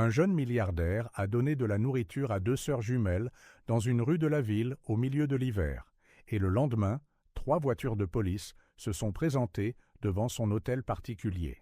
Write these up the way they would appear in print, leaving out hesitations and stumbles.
Un jeune milliardaire a donné de la nourriture à 2 sœurs jumelles dans une rue de la ville au milieu de l'hiver, et le lendemain, 3 voitures de police se sont présentées devant son hôtel particulier.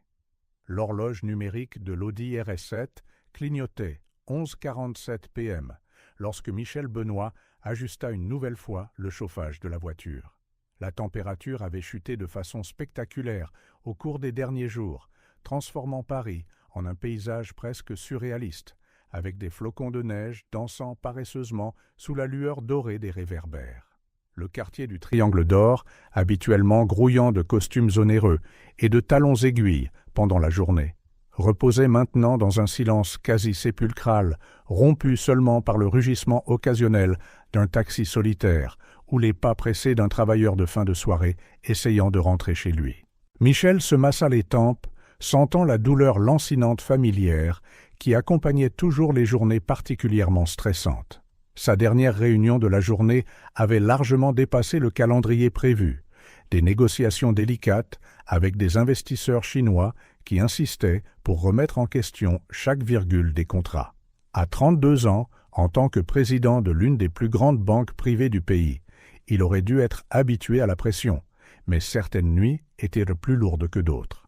L'horloge numérique de l'Audi RS7 clignotait 11h47 p.m. lorsque Michel Benoît ajusta une nouvelle fois le chauffage de la voiture. La température avait chuté de façon spectaculaire au cours des derniers jours, transformant Paris en un paysage presque surréaliste, avec des flocons de neige dansant paresseusement sous la lueur dorée des réverbères. Le quartier du Triangle d'Or, habituellement grouillant de costumes onéreux et de talons aiguilles pendant la journée, reposait maintenant dans un silence quasi sépulcral, rompu seulement par le rugissement occasionnel d'un taxi solitaire ou les pas pressés d'un travailleur de fin de soirée essayant de rentrer chez lui. Michel se massa les tempes, sentant la douleur lancinante familière qui accompagnait toujours les journées particulièrement stressantes. Sa dernière réunion de la journée avait largement dépassé le calendrier prévu, des négociations délicates avec des investisseurs chinois qui insistaient pour remettre en question chaque virgule des contrats. À 32 ans, en tant que président de l'une des plus grandes banques privées du pays, il aurait dû être habitué à la pression, mais certaines nuits étaient plus lourdes que d'autres.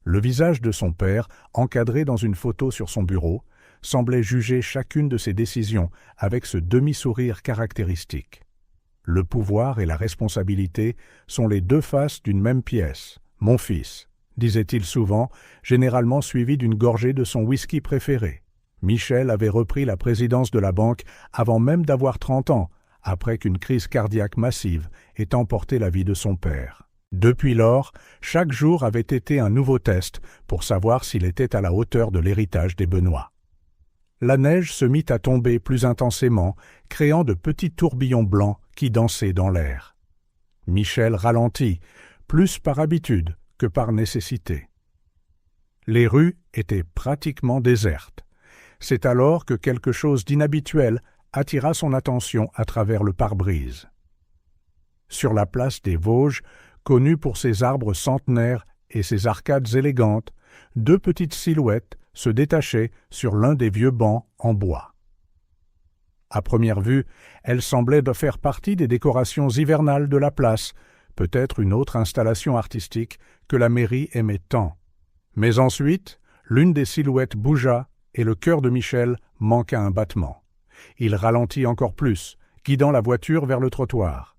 Le visage de son père, encadré dans une photo sur son bureau, semblait juger chacune de ses décisions avec ce demi-sourire caractéristique. Le pouvoir et la responsabilité sont les 2 faces d'une même pièce. « Mon fils », disait-il souvent, généralement suivi d'une gorgée de son whisky préféré. Michel avait repris la présidence de la banque avant même d'avoir 30 ans, après qu'une crise cardiaque massive ait emporté la vie de son père. Depuis lors, chaque jour avait été un nouveau test pour savoir s'il était à la hauteur de l'héritage des Benoît. La neige se mit à tomber plus intensément, créant de petits tourbillons blancs qui dansaient dans l'air. Michel ralentit, plus par habitude que par nécessité. Les rues étaient pratiquement désertes. C'est alors que quelque chose d'inhabituel attira son attention à travers le pare-brise. Sur la place des Vosges, connue pour ses arbres centenaires et ses arcades élégantes, 2 petites silhouettes se détachaient sur l'un des vieux bancs en bois. À première vue, elles semblaient de faire partie des décorations hivernales de la place, peut-être une autre installation artistique que la mairie aimait tant. Mais ensuite, l'une des silhouettes bougea et le cœur de Michel manqua un battement. Il ralentit encore plus, guidant la voiture vers le trottoir.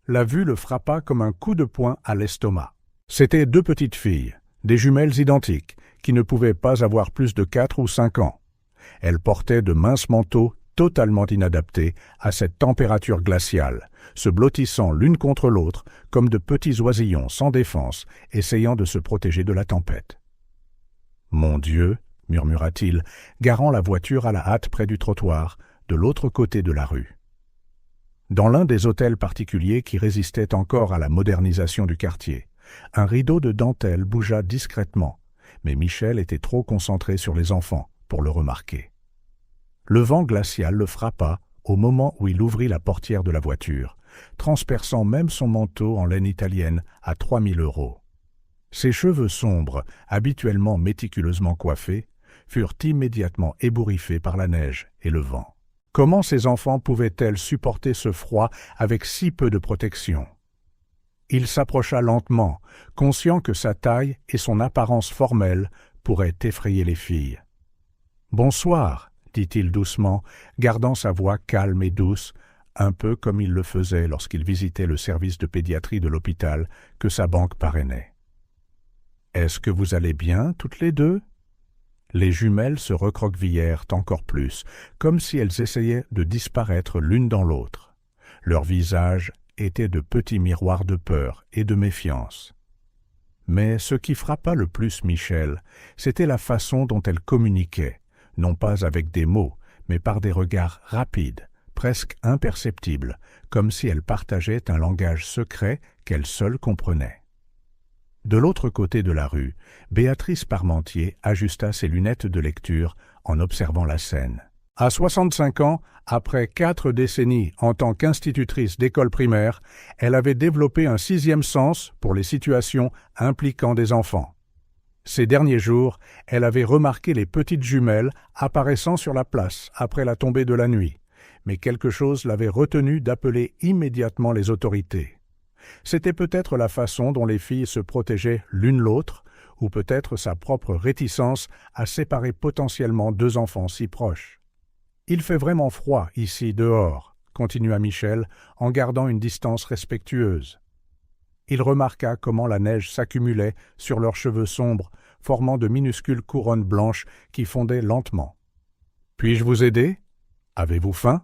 La vue le frappa comme un coup de poing à l'estomac. C'étaient 2 petites filles, des jumelles identiques, qui ne pouvaient pas avoir plus de 4 ou 5 ans. Elles portaient de minces manteaux totalement inadaptés à cette température glaciale, se blottissant l'une contre l'autre comme de petits oisillons sans défense, essayant de se protéger de la tempête. « Mon Dieu !» murmura-t-il, garant la voiture à la hâte près du trottoir, de l'autre côté de la rue. Dans l'un des hôtels particuliers qui résistaient encore à la modernisation du quartier, un rideau de dentelle bougea discrètement, mais Michel était trop concentré sur les enfants pour le remarquer. Le vent glacial le frappa au moment où il ouvrit la portière de la voiture, transperçant même son manteau en laine italienne à 3 000 €. Ses cheveux sombres, habituellement méticuleusement coiffés, furent immédiatement ébouriffés par la neige et le vent. Comment ces enfants pouvaient-elles supporter ce froid avec si peu de protection? Il s'approcha lentement, conscient que sa taille et son apparence formelle pourraient effrayer les filles. « Bonsoir », dit-il doucement, gardant sa voix calme et douce, un peu comme il le faisait lorsqu'il visitait le service de pédiatrie de l'hôpital que sa banque parrainait. « Est-ce que vous allez bien, toutes les 2 ?» Les jumelles se recroquevillèrent encore plus, comme si elles essayaient de disparaître l'une dans l'autre. Leurs visages étaient de petits miroirs de peur et de méfiance. Mais ce qui frappa le plus Michel, c'était la façon dont elles communiquaient, non pas avec des mots, mais par des regards rapides, presque imperceptibles, comme si elles partageaient un langage secret qu'elles seules comprenaient. De l'autre côté de la rue, Béatrice Parmentier ajusta ses lunettes de lecture en observant la scène. À 65 ans, après 4 décennies en tant qu'institutrice d'école primaire, elle avait développé un 6e sens pour les situations impliquant des enfants. Ces derniers jours, elle avait remarqué les petites jumelles apparaissant sur la place après la tombée de la nuit, mais quelque chose l'avait retenue d'appeler immédiatement les autorités. C'était peut-être la façon dont les filles se protégeaient l'une l'autre, ou peut-être sa propre réticence à séparer potentiellement deux enfants si proches. « Il fait vraiment froid ici dehors », continua Michel en gardant une distance respectueuse. Il remarqua comment la neige s'accumulait sur leurs cheveux sombres, formant de minuscules couronnes blanches qui fondaient lentement. « Puis-je vous aider? Avez-vous faim ?»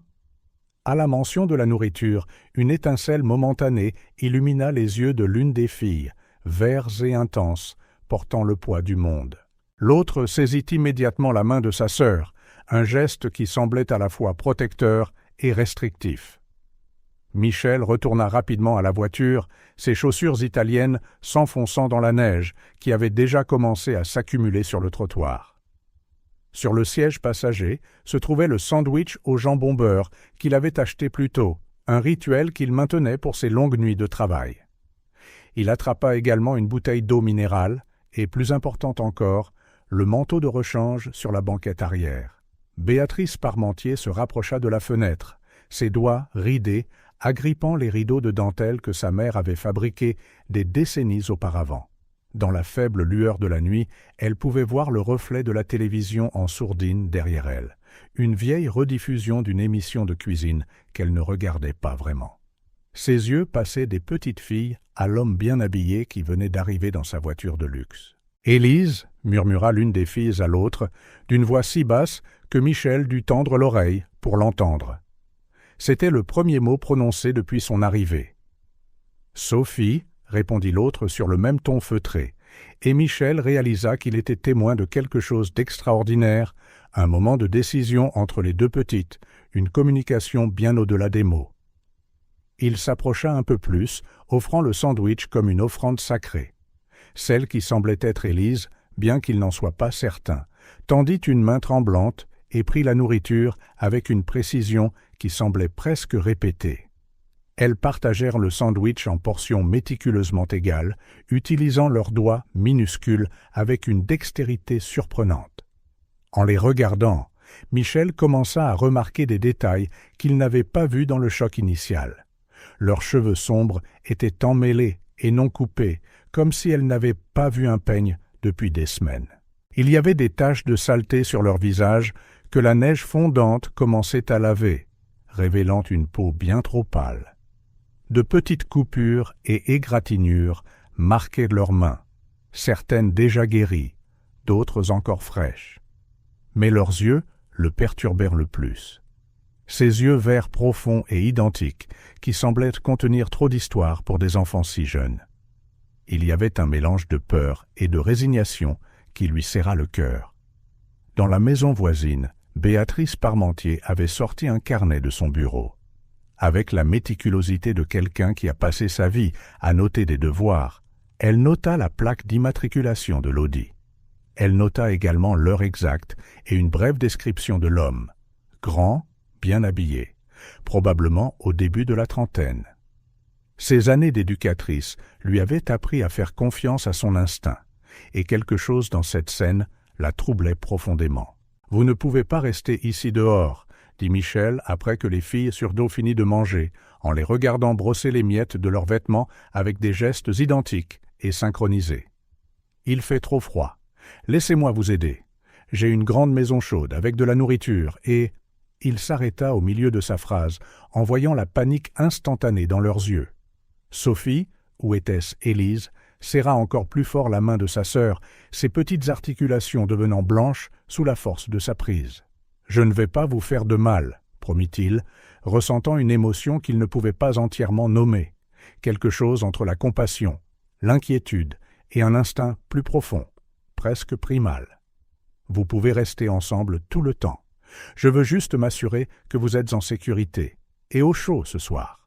À la mention de la nourriture, une étincelle momentanée illumina les yeux de l'une des filles, verts et intenses, portant le poids du monde. L'autre saisit immédiatement la main de sa sœur, un geste qui semblait à la fois protecteur et restrictif. Michel retourna rapidement à la voiture, ses chaussures italiennes s'enfonçant dans la neige qui avait déjà commencé à s'accumuler sur le trottoir. Sur le siège passager se trouvait le sandwich au jambon beurre qu'il avait acheté plus tôt, un rituel qu'il maintenait pour ses longues nuits de travail. Il attrapa également une bouteille d'eau minérale et, plus importante encore, le manteau de rechange sur la banquette arrière. Béatrice Parmentier se rapprocha de la fenêtre, ses doigts ridés, agrippant les rideaux de dentelle que sa mère avait fabriqués des décennies auparavant. Dans la faible lueur de la nuit, elle pouvait voir le reflet de la télévision en sourdine derrière elle, une vieille rediffusion d'une émission de cuisine qu'elle ne regardait pas vraiment. Ses yeux passaient des petites filles à l'homme bien habillé qui venait d'arriver dans sa voiture de luxe. « Élise » murmura l'une des filles à l'autre, d'une voix si basse que Michel dut tendre l'oreille pour l'entendre. C'était le premier mot prononcé depuis son arrivée. « Sophie » répondit l'autre sur le même ton feutré, et Michel réalisa qu'il était témoin de quelque chose d'extraordinaire, un moment de décision entre les deux petites, une communication bien au-delà des mots. Il s'approcha un peu plus, offrant le sandwich comme une offrande sacrée. Celle qui semblait être Élise, bien qu'il n'en soit pas certain, tendit une main tremblante et prit la nourriture avec une précision qui semblait presque répétée. Elles partagèrent le sandwich en portions méticuleusement égales, utilisant leurs doigts minuscules avec une dextérité surprenante. En les regardant, Michel commença à remarquer des détails qu'il n'avait pas vus dans le choc initial. Leurs cheveux sombres étaient emmêlés et non coupés, comme si elles n'avaient pas vu un peigne depuis des semaines. Il y avait des taches de saleté sur leur visage que la neige fondante commençait à laver, révélant une peau bien trop pâle. De petites coupures et égratignures marquaient leurs mains, certaines déjà guéries, d'autres encore fraîches. Mais leurs yeux le perturbèrent le plus. Ces yeux verts profonds et identiques qui semblaient contenir trop d'histoires pour des enfants si jeunes. Il y avait un mélange de peur et de résignation qui lui serra le cœur. Dans la maison voisine, Béatrice Parmentier avait sorti un carnet de son bureau. Avec la méticulosité de quelqu'un qui a passé sa vie à noter des devoirs, elle nota la plaque d'immatriculation de l'Audi. Elle nota également l'heure exacte et une brève description de l'homme, grand, bien habillé, probablement au début de la trentaine. Ses années d'éducatrice lui avaient appris à faire confiance à son instinct, et quelque chose dans cette scène la troublait profondément. « Vous ne pouvez pas rester ici dehors », dit Michel après que les filles eurent d'eau fini de manger, en les regardant brosser les miettes de leurs vêtements avec des gestes identiques et synchronisés. « Il fait trop froid. Laissez-moi vous aider. J'ai une grande maison chaude avec de la nourriture et... » Il s'arrêta au milieu de sa phrase, en voyant la panique instantanée dans leurs yeux. Sophie, ou était-ce Élise, serra encore plus fort la main de sa sœur, ses petites articulations devenant blanches sous la force de sa prise. « Je ne vais pas vous faire de mal, » promit-il, ressentant une émotion qu'il ne pouvait pas entièrement nommer, quelque chose entre la compassion, l'inquiétude et un instinct plus profond, presque primal. « Vous pouvez rester ensemble tout le temps. Je veux juste m'assurer que vous êtes en sécurité et au chaud ce soir. »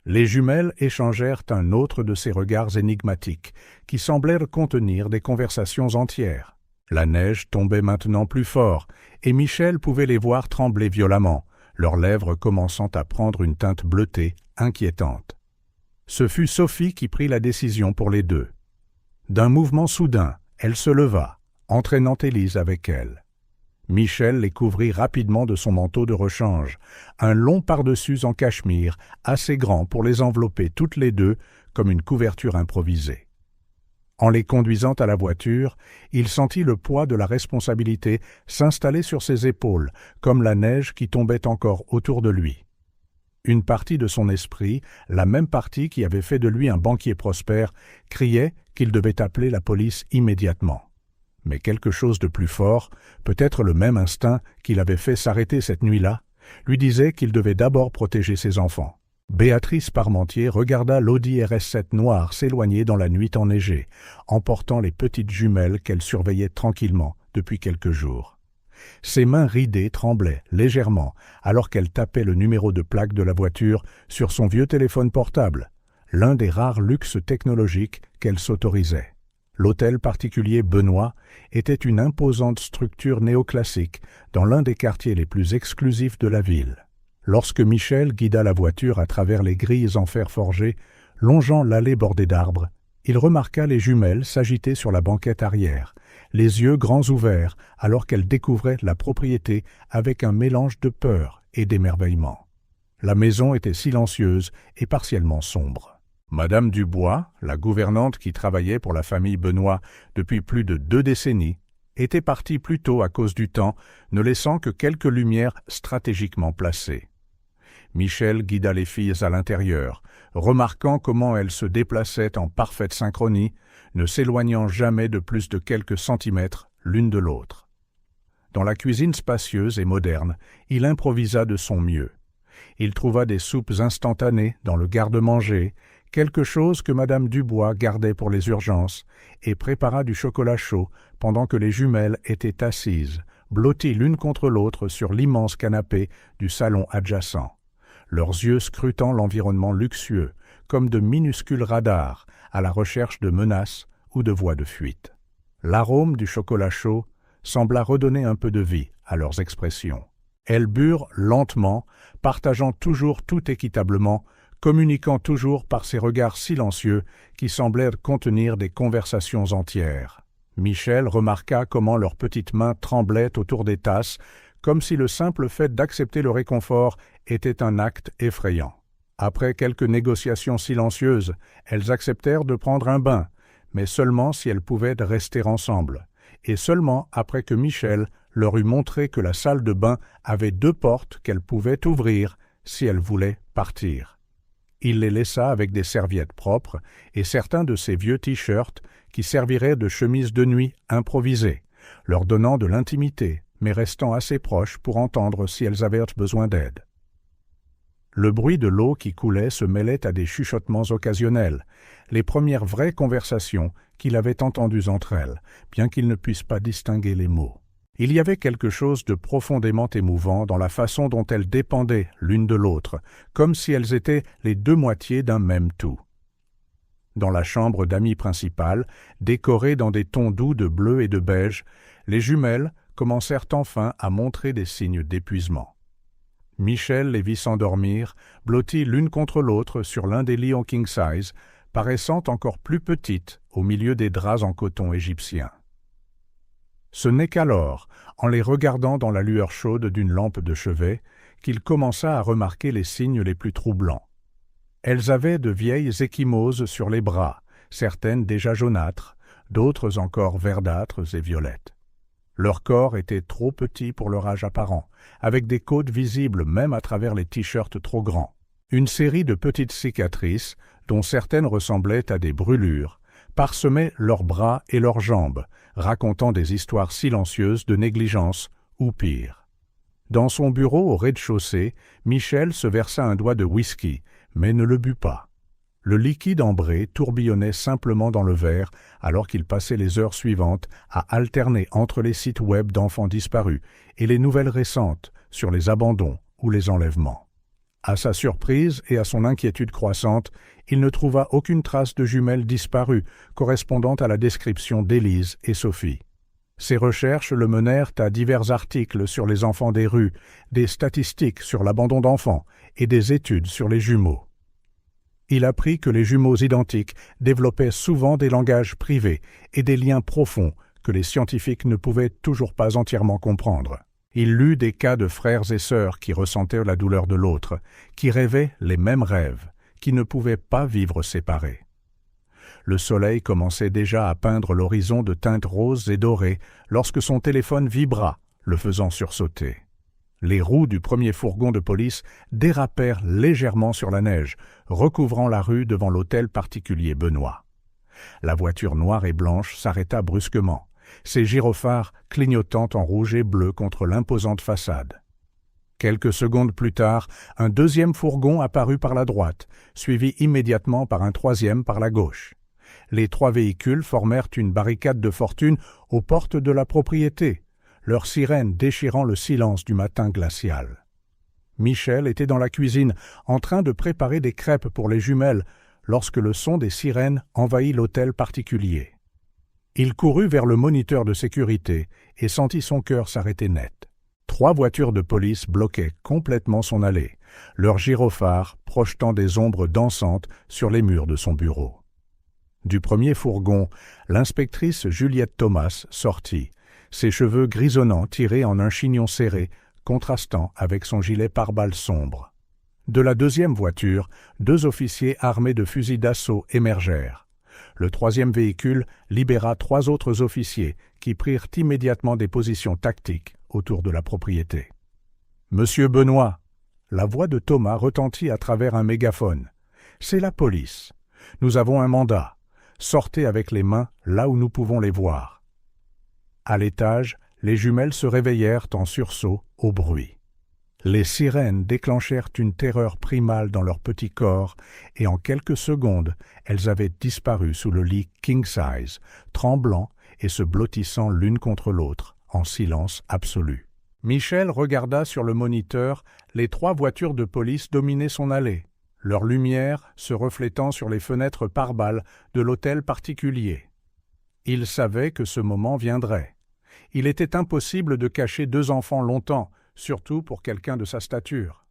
Les jumelles échangèrent un autre de ces regards énigmatiques qui semblèrent contenir des conversations entières. La neige tombait maintenant plus fort et Michel pouvait les voir trembler violemment, leurs lèvres commençant à prendre une teinte bleutée inquiétante. Ce fut Sophie qui prit la décision pour les deux. D'un mouvement soudain, Elle se leva, entraînant Élise avec elle. Michel les couvrit rapidement de son manteau de rechange, un long pardessus en cachemire, assez grand pour les envelopper toutes les deux comme une couverture improvisée. En les conduisant à la voiture, il sentit le poids de la responsabilité s'installer sur ses épaules, comme la neige qui tombait encore autour de lui. Une partie de son esprit, la même partie qui avait fait de lui un banquier prospère, criait qu'il devait appeler la police immédiatement. Mais quelque chose de plus fort, peut-être le même instinct qui l'avait fait s'arrêter cette nuit-là, lui disait qu'il devait d'abord protéger ses enfants. Béatrice Parmentier regarda l'Audi RS7 noir s'éloigner dans la nuit enneigée, emportant les petites jumelles qu'elle surveillait tranquillement depuis quelques jours. Ses mains ridées tremblaient légèrement alors qu'elle tapait le numéro de plaque de la voiture sur son vieux téléphone portable, l'un des rares luxes technologiques qu'elle s'autorisait. L'hôtel particulier Benoît était une imposante structure néoclassique dans l'un des quartiers les plus exclusifs de la ville. Lorsque Michel guida la voiture à travers les grilles en fer forgé, longeant l'allée bordée d'arbres, il remarqua les jumelles s'agiter sur la banquette arrière, les yeux grands ouverts alors qu'elles découvraient la propriété avec un mélange de peur et d'émerveillement. La maison était silencieuse et partiellement sombre. Madame Dubois, la gouvernante qui travaillait pour la famille Benoît depuis plus de 2 décennies, était partie plus tôt à cause du temps, ne laissant que quelques lumières stratégiquement placées. Michel guida les filles à l'intérieur, remarquant comment elles se déplaçaient en parfaite synchronie, ne s'éloignant jamais de plus de quelques centimètres l'une de l'autre. Dans la cuisine spacieuse et moderne, il improvisa de son mieux. Il trouva des soupes instantanées dans le garde-manger, quelque chose que Madame Dubois gardait pour les urgences, et prépara du chocolat chaud pendant que les jumelles étaient assises, blotties l'une contre l'autre sur l'immense canapé du salon adjacent, leurs yeux scrutant l'environnement luxueux, comme de minuscules radars à la recherche de menaces ou de voies de fuite. L'arôme du chocolat chaud sembla redonner un peu de vie à leurs expressions. Elles burent lentement, partageant toujours tout équitablement, communiquant toujours par ces regards silencieux qui semblaient contenir des conversations entières. Michel remarqua comment leurs petites mains tremblaient autour des tasses, comme si le simple fait d'accepter le réconfort était un acte effrayant. Après quelques négociations silencieuses, elles acceptèrent de prendre un bain, mais seulement si elles pouvaient rester ensemble, et seulement après que Michel leur eut montré que la salle de bain avait 2 portes qu'elles pouvaient ouvrir si elles voulaient partir. Il les laissa avec des serviettes propres et certains de ses vieux t-shirts qui serviraient de chemises de nuit improvisées, leur donnant de l'intimité, mais restant assez proches pour entendre si elles avaient besoin d'aide. Le bruit de l'eau qui coulait se mêlait à des chuchotements occasionnels, les premières vraies conversations qu'il avait entendues entre elles, bien qu'il ne puisse pas distinguer les mots. Il y avait quelque chose de profondément émouvant dans la façon dont elles dépendaient l'une de l'autre, comme si elles étaient les 2 moitiés d'un même tout. Dans la chambre d'amis principale, décorée dans des tons doux de bleu et de beige, les jumelles commencèrent enfin à montrer des signes d'épuisement. Michel les vit s'endormir, blotties l'une contre l'autre sur l'un des lits en king size, paraissant encore plus petites au milieu des draps en coton égyptien. Ce n'est qu'alors, en les regardant dans la lueur chaude d'une lampe de chevet, qu'il commença à remarquer les signes les plus troublants. Elles avaient de vieilles ecchymoses sur les bras, certaines déjà jaunâtres, d'autres encore verdâtres et violettes. Leur corps était trop petit pour leur âge apparent, avec des côtes visibles même à travers les t-shirts trop grands. Une série de petites cicatrices, dont certaines ressemblaient à des brûlures, parsemaient leurs bras et leurs jambes, racontant des histoires silencieuses de négligence ou pire. Dans son bureau au rez-de-chaussée, Michel se versa un doigt de whisky, mais ne le but pas. Le liquide ambré tourbillonnait simplement dans le verre alors qu'il passait les heures suivantes à alterner entre les sites web d'enfants disparus et les nouvelles récentes sur les abandons ou les enlèvements. À sa surprise et à son inquiétude croissante, il ne trouva aucune trace de jumelles disparues correspondant à la description d'Élise et Sophie. Ses recherches le menèrent à divers articles sur les enfants des rues, des statistiques sur l'abandon d'enfants et des études sur les jumeaux. Il apprit que les jumeaux identiques développaient souvent des langages privés et des liens profonds que les scientifiques ne pouvaient toujours pas entièrement comprendre. Il lut des cas de frères et sœurs qui ressentaient la douleur de l'autre, qui rêvaient les mêmes rêves, qui ne pouvaient pas vivre séparés. Le soleil commençait déjà à peindre l'horizon de teintes roses et dorées lorsque son téléphone vibra, le faisant sursauter. Les roues du premier fourgon de police dérapèrent légèrement sur la neige, recouvrant la rue devant l'hôtel particulier Benoît. La voiture noire et blanche s'arrêta brusquement, ses gyrophares clignotant en rouge et bleu contre l'imposante façade. Quelques secondes plus tard, un deuxième fourgon apparut par la droite, suivi immédiatement par un troisième par la gauche. Les trois véhicules formèrent une barricade de fortune aux portes de la propriété, leurs sirènes déchirant le silence du matin glacial. Michel était dans la cuisine, en train de préparer des crêpes pour les jumelles, lorsque le son des sirènes envahit l'hôtel particulier. Il courut vers le moniteur de sécurité et sentit son cœur s'arrêter net. 3 voitures de police bloquaient complètement son allée, leurs gyrophares projetant des ombres dansantes sur les murs de son bureau. Du premier fourgon, l'inspectrice Juliette Thomas sortit, ses cheveux grisonnants tirés en un chignon serré, contrastant avec son gilet pare-balles sombre. De la deuxième voiture, 2 officiers armés de fusils d'assaut émergèrent. Le troisième véhicule libéra 3 autres officiers qui prirent immédiatement des positions tactiques autour de la propriété. « Monsieur Benoît !» La voix de Thomas retentit à travers un mégaphone. « C'est la police. Nous avons un mandat. Sortez avec les mains là où nous pouvons les voir. » À l'étage, les jumelles se réveillèrent en sursaut au bruit. Les sirènes déclenchèrent une terreur primale dans leur petit corps et en quelques secondes, elles avaient disparu sous le lit king-size, tremblant et se blottissant l'une contre l'autre, en silence absolu. Michel regarda sur le moniteur les 3 voitures de police dominer son allée, leur lumière se reflétant sur les fenêtres pare-balles de l'hôtel particulier. Il savait que ce moment viendrait. Il était impossible de cacher 2 enfants longtemps, surtout pour quelqu'un de sa stature.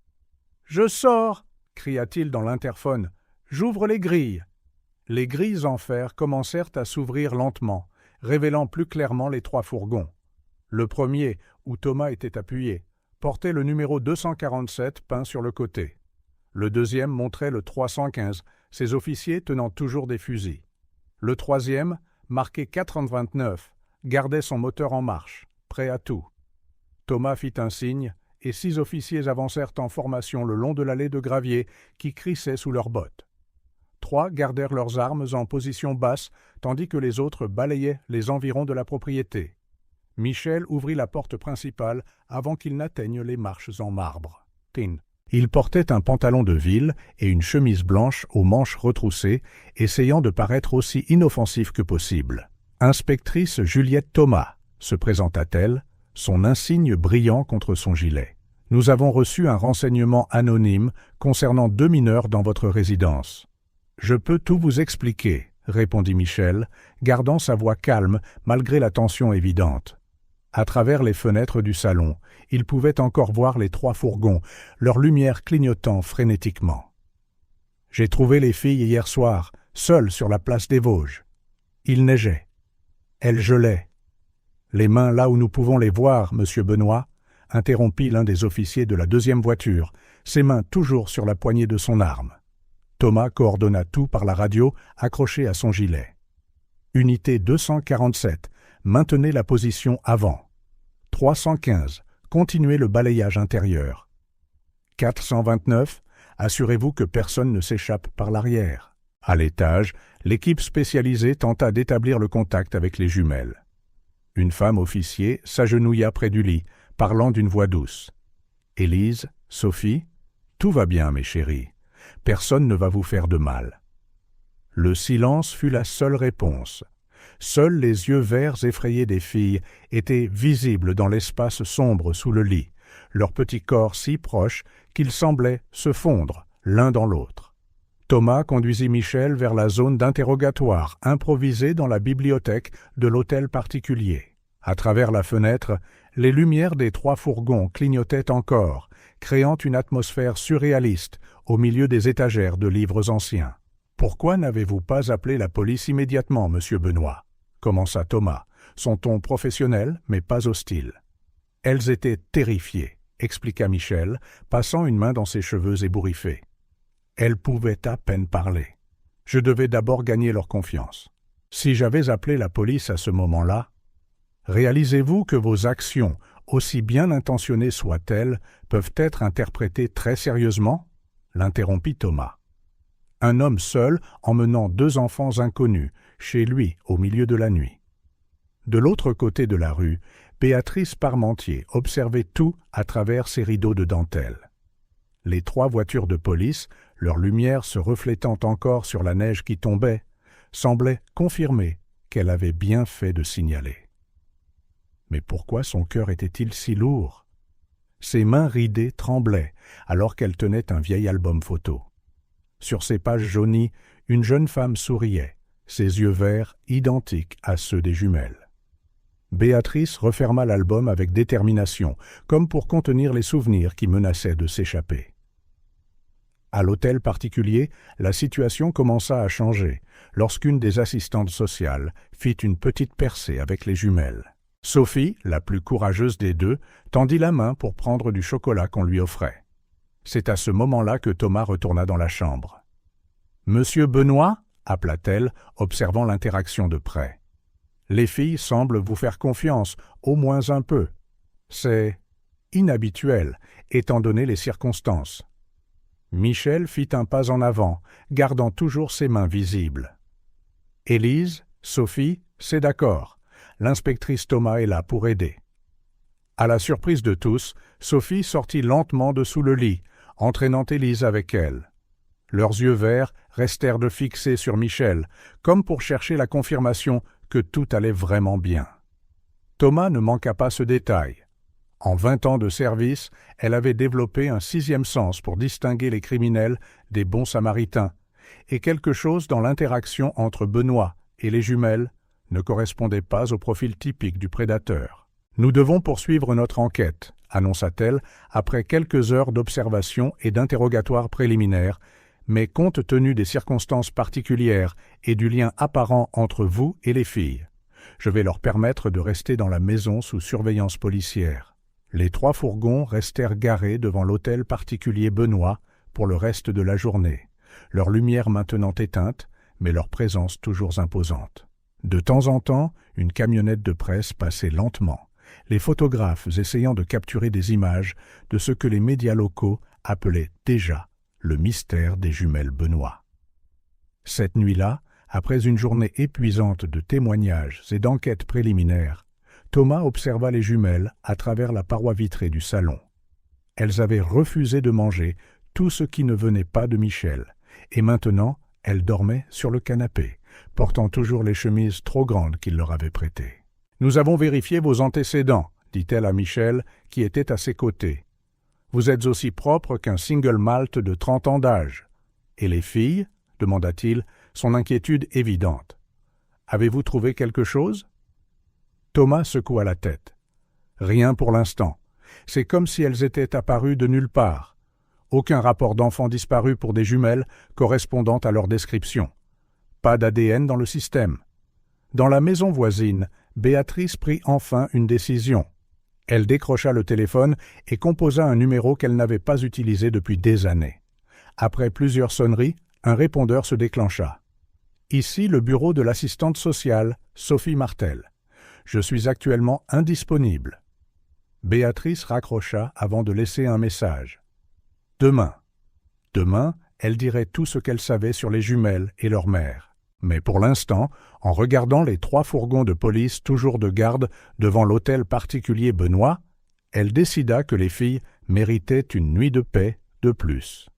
« Je sors !» cria-t-il dans l'interphone. « J'ouvre les grilles !» Les grilles en fer commencèrent à s'ouvrir lentement, révélant plus clairement les 3 fourgons. Le premier, où Thomas était appuyé, portait le numéro 247 peint sur le côté. Le deuxième montrait le 315, ses officiers tenant toujours des fusils. Le troisième, marqué 429, gardait son moteur en marche, prêt à tout. Thomas fit un signe, et 6 officiers avancèrent en formation le long de l'allée de gravier qui crissait sous leurs bottes. 3 gardèrent leurs armes en position basse, tandis que les autres balayaient les environs de la propriété. Michel ouvrit la porte principale avant qu'il n'atteigne les marches en marbre. Il portait un pantalon de ville et une chemise blanche aux manches retroussées, essayant de paraître aussi inoffensif que possible. « Inspectrice Juliette Thomas », se présenta-t-elle, son insigne brillant contre son gilet. « Nous avons reçu un renseignement anonyme concernant 2 mineurs dans votre résidence. »« Je peux tout vous expliquer, » répondit Michel, gardant sa voix calme malgré la tension évidente. À travers les fenêtres du salon, il pouvait encore voir les 3 fourgons, leur lumière clignotant frénétiquement. « J'ai trouvé les filles hier soir, seules sur la place des Vosges. Il neigeait. Elles gelaient. Les mains là où nous pouvons les voir, monsieur Benoît, interrompit l'un des officiers de la deuxième voiture, ses mains toujours sur la poignée de son arme. Thomas coordonna tout par la radio accrochée à son gilet. Unité 247, maintenez la position avant. 315, continuez le balayage intérieur. 429, assurez-vous que personne ne s'échappe par l'arrière. À l'étage, l'équipe spécialisée tenta d'établir le contact avec les jumelles. Une femme officier s'agenouilla près du lit, parlant d'une voix douce. « Élise, Sophie, tout va bien, mes chéris. Personne ne va vous faire de mal. » Le silence fut la seule réponse. Seuls les yeux verts effrayés des filles étaient visibles dans l'espace sombre sous le lit, leurs petits corps si proches qu'ils semblaient se fondre l'un dans l'autre. Thomas conduisit Michel vers la zone d'interrogatoire improvisée dans la bibliothèque de l'hôtel particulier. À travers la fenêtre, Les lumières des 3 fourgons clignotaient encore, créant une atmosphère surréaliste au milieu des étagères de livres anciens. « Pourquoi n'avez-vous pas appelé la police immédiatement, monsieur Benoît ?» commença Thomas, son ton professionnel mais pas hostile. « Elles étaient terrifiées, » expliqua Michel, passant une main dans ses cheveux ébouriffés. Elles pouvaient à peine parler. Je devais d'abord gagner leur confiance. Si j'avais appelé la police à ce moment-là, réalisez-vous que vos actions, aussi bien intentionnées soient-elles, peuvent être interprétées très sérieusement ? L'interrompit Thomas. Un homme seul emmenant 2 enfants inconnus, chez lui, au milieu de la nuit. De l'autre côté de la rue, Béatrice Parmentier observait tout à travers ses rideaux de dentelle. Les 3 voitures de police, leurs lumières se reflétant encore sur la neige qui tombait, semblaient confirmer qu'elle avait bien fait de signaler. Mais pourquoi son cœur était-il si lourd ? Ses mains ridées tremblaient alors qu'elle tenait un vieil album photo. Sur ses pages jaunies, une jeune femme souriait, ses yeux verts identiques à ceux des jumelles. Béatrice referma l'album avec détermination, comme pour contenir les souvenirs qui menaçaient de s'échapper. À l'hôtel particulier, la situation commença à changer lorsqu'une des assistantes sociales fit une petite percée avec les jumelles. Sophie, la plus courageuse des 2, tendit la main pour prendre du chocolat qu'on lui offrait. C'est à ce moment-là que Thomas retourna dans la chambre. « Monsieur Benoît » appela-t-elle, observant l'interaction de près. « Les filles semblent vous faire confiance, au moins un peu. C'est inhabituel, étant donné les circonstances. » Michel fit un pas en avant, gardant toujours ses mains visibles. « Élise, Sophie, c'est d'accord. L'inspectrice Thomas est là pour aider. » À la surprise de tous, Sophie sortit lentement de sous le lit, entraînant Élise avec elle. Leurs yeux verts restèrent de fixés sur Michel, comme pour chercher la confirmation que tout allait vraiment bien. Thomas ne manqua pas ce détail. En 20 ans de service, elle avait développé un 6e sens pour distinguer les criminels des bons samaritains, et quelque chose dans l'interaction entre Benoît et les jumelles ne correspondait pas au profil typique du prédateur. « Nous devons poursuivre notre enquête », annonça-t-elle après quelques heures d'observation et d'interrogatoire préliminaires, mais compte tenu des circonstances particulières et du lien apparent entre vous et les filles, je vais leur permettre de rester dans la maison sous surveillance policière. Les 3 fourgons restèrent garés devant l'hôtel particulier Benoît pour le reste de la journée, leur lumière maintenant éteinte, mais leur présence toujours imposante. De temps en temps, une camionnette de presse passait lentement, les photographes essayant de capturer des images de ce que les médias locaux appelaient déjà le mystère des jumelles Benoît. Cette nuit-là, après une journée épuisante de témoignages et d'enquêtes préliminaires, Thomas observa les jumelles à travers la paroi vitrée du salon. Elles avaient refusé de manger tout ce qui ne venait pas de Michel, et maintenant elles dormaient sur le canapé, portant toujours les chemises trop grandes qu'il leur avait prêtées. « Nous avons vérifié vos antécédents, » dit-elle à Michel, qui était à ses côtés. « Vous êtes aussi propre qu'un single malt de 30 ans d'âge. Et les filles ?» demanda-t-il, son inquiétude évidente. « Avez-vous trouvé quelque chose ?» Thomas secoua la tête. « Rien pour l'instant. C'est comme si elles étaient apparues de nulle part. Aucun rapport d'enfant disparu pour des jumelles correspondant à leur description. Pas d'ADN dans le système. » Dans la maison voisine, Béatrice prit enfin une décision. Elle décrocha le téléphone et composa un numéro qu'elle n'avait pas utilisé depuis des années. Après plusieurs sonneries, un répondeur se déclencha. « Ici le bureau de l'assistante sociale, Sophie Martel. Je suis actuellement indisponible. » Béatrice raccrocha avant de laisser un message. « Demain. » Demain, elle dirait tout ce qu'elle savait sur les jumelles et leur mère. Mais pour l'instant, en regardant les 3 fourgons de police toujours de garde devant l'hôtel particulier Benoît, elle décida que les filles méritaient une nuit de paix de plus.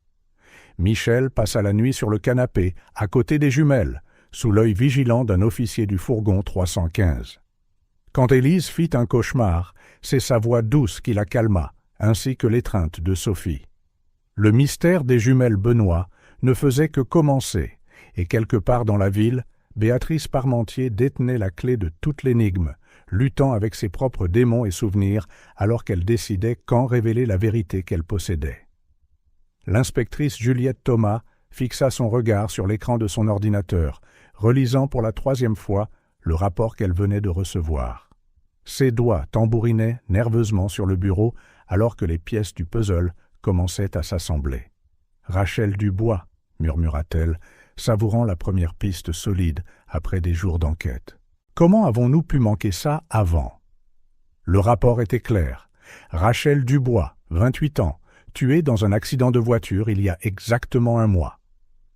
Michel passa la nuit sur le canapé, à côté des jumelles, sous l'œil vigilant d'un officier du fourgon 315. Quand Élise fit un cauchemar, c'est sa voix douce qui la calma, ainsi que l'étreinte de Sophie. Le mystère des jumelles Benoît ne faisait que commencer, et quelque part dans la ville, Béatrice Parmentier détenait la clé de toute l'énigme, luttant avec ses propres démons et souvenirs alors qu'elle décidait quand révéler la vérité qu'elle possédait. L'inspectrice Juliette Thomas fixa son regard sur l'écran de son ordinateur, relisant pour la 3e fois le rapport qu'elle venait de recevoir. Ses doigts tambourinaient nerveusement sur le bureau alors que les pièces du puzzle commençaient à s'assembler. « Rachel Dubois », murmura-t-elle, savourant la première piste solide après des jours d'enquête. Comment avons-nous pu manquer ça avant? Le rapport était clair. Rachel Dubois, 28 ans, tuée dans un accident de voiture il y a exactement un mois.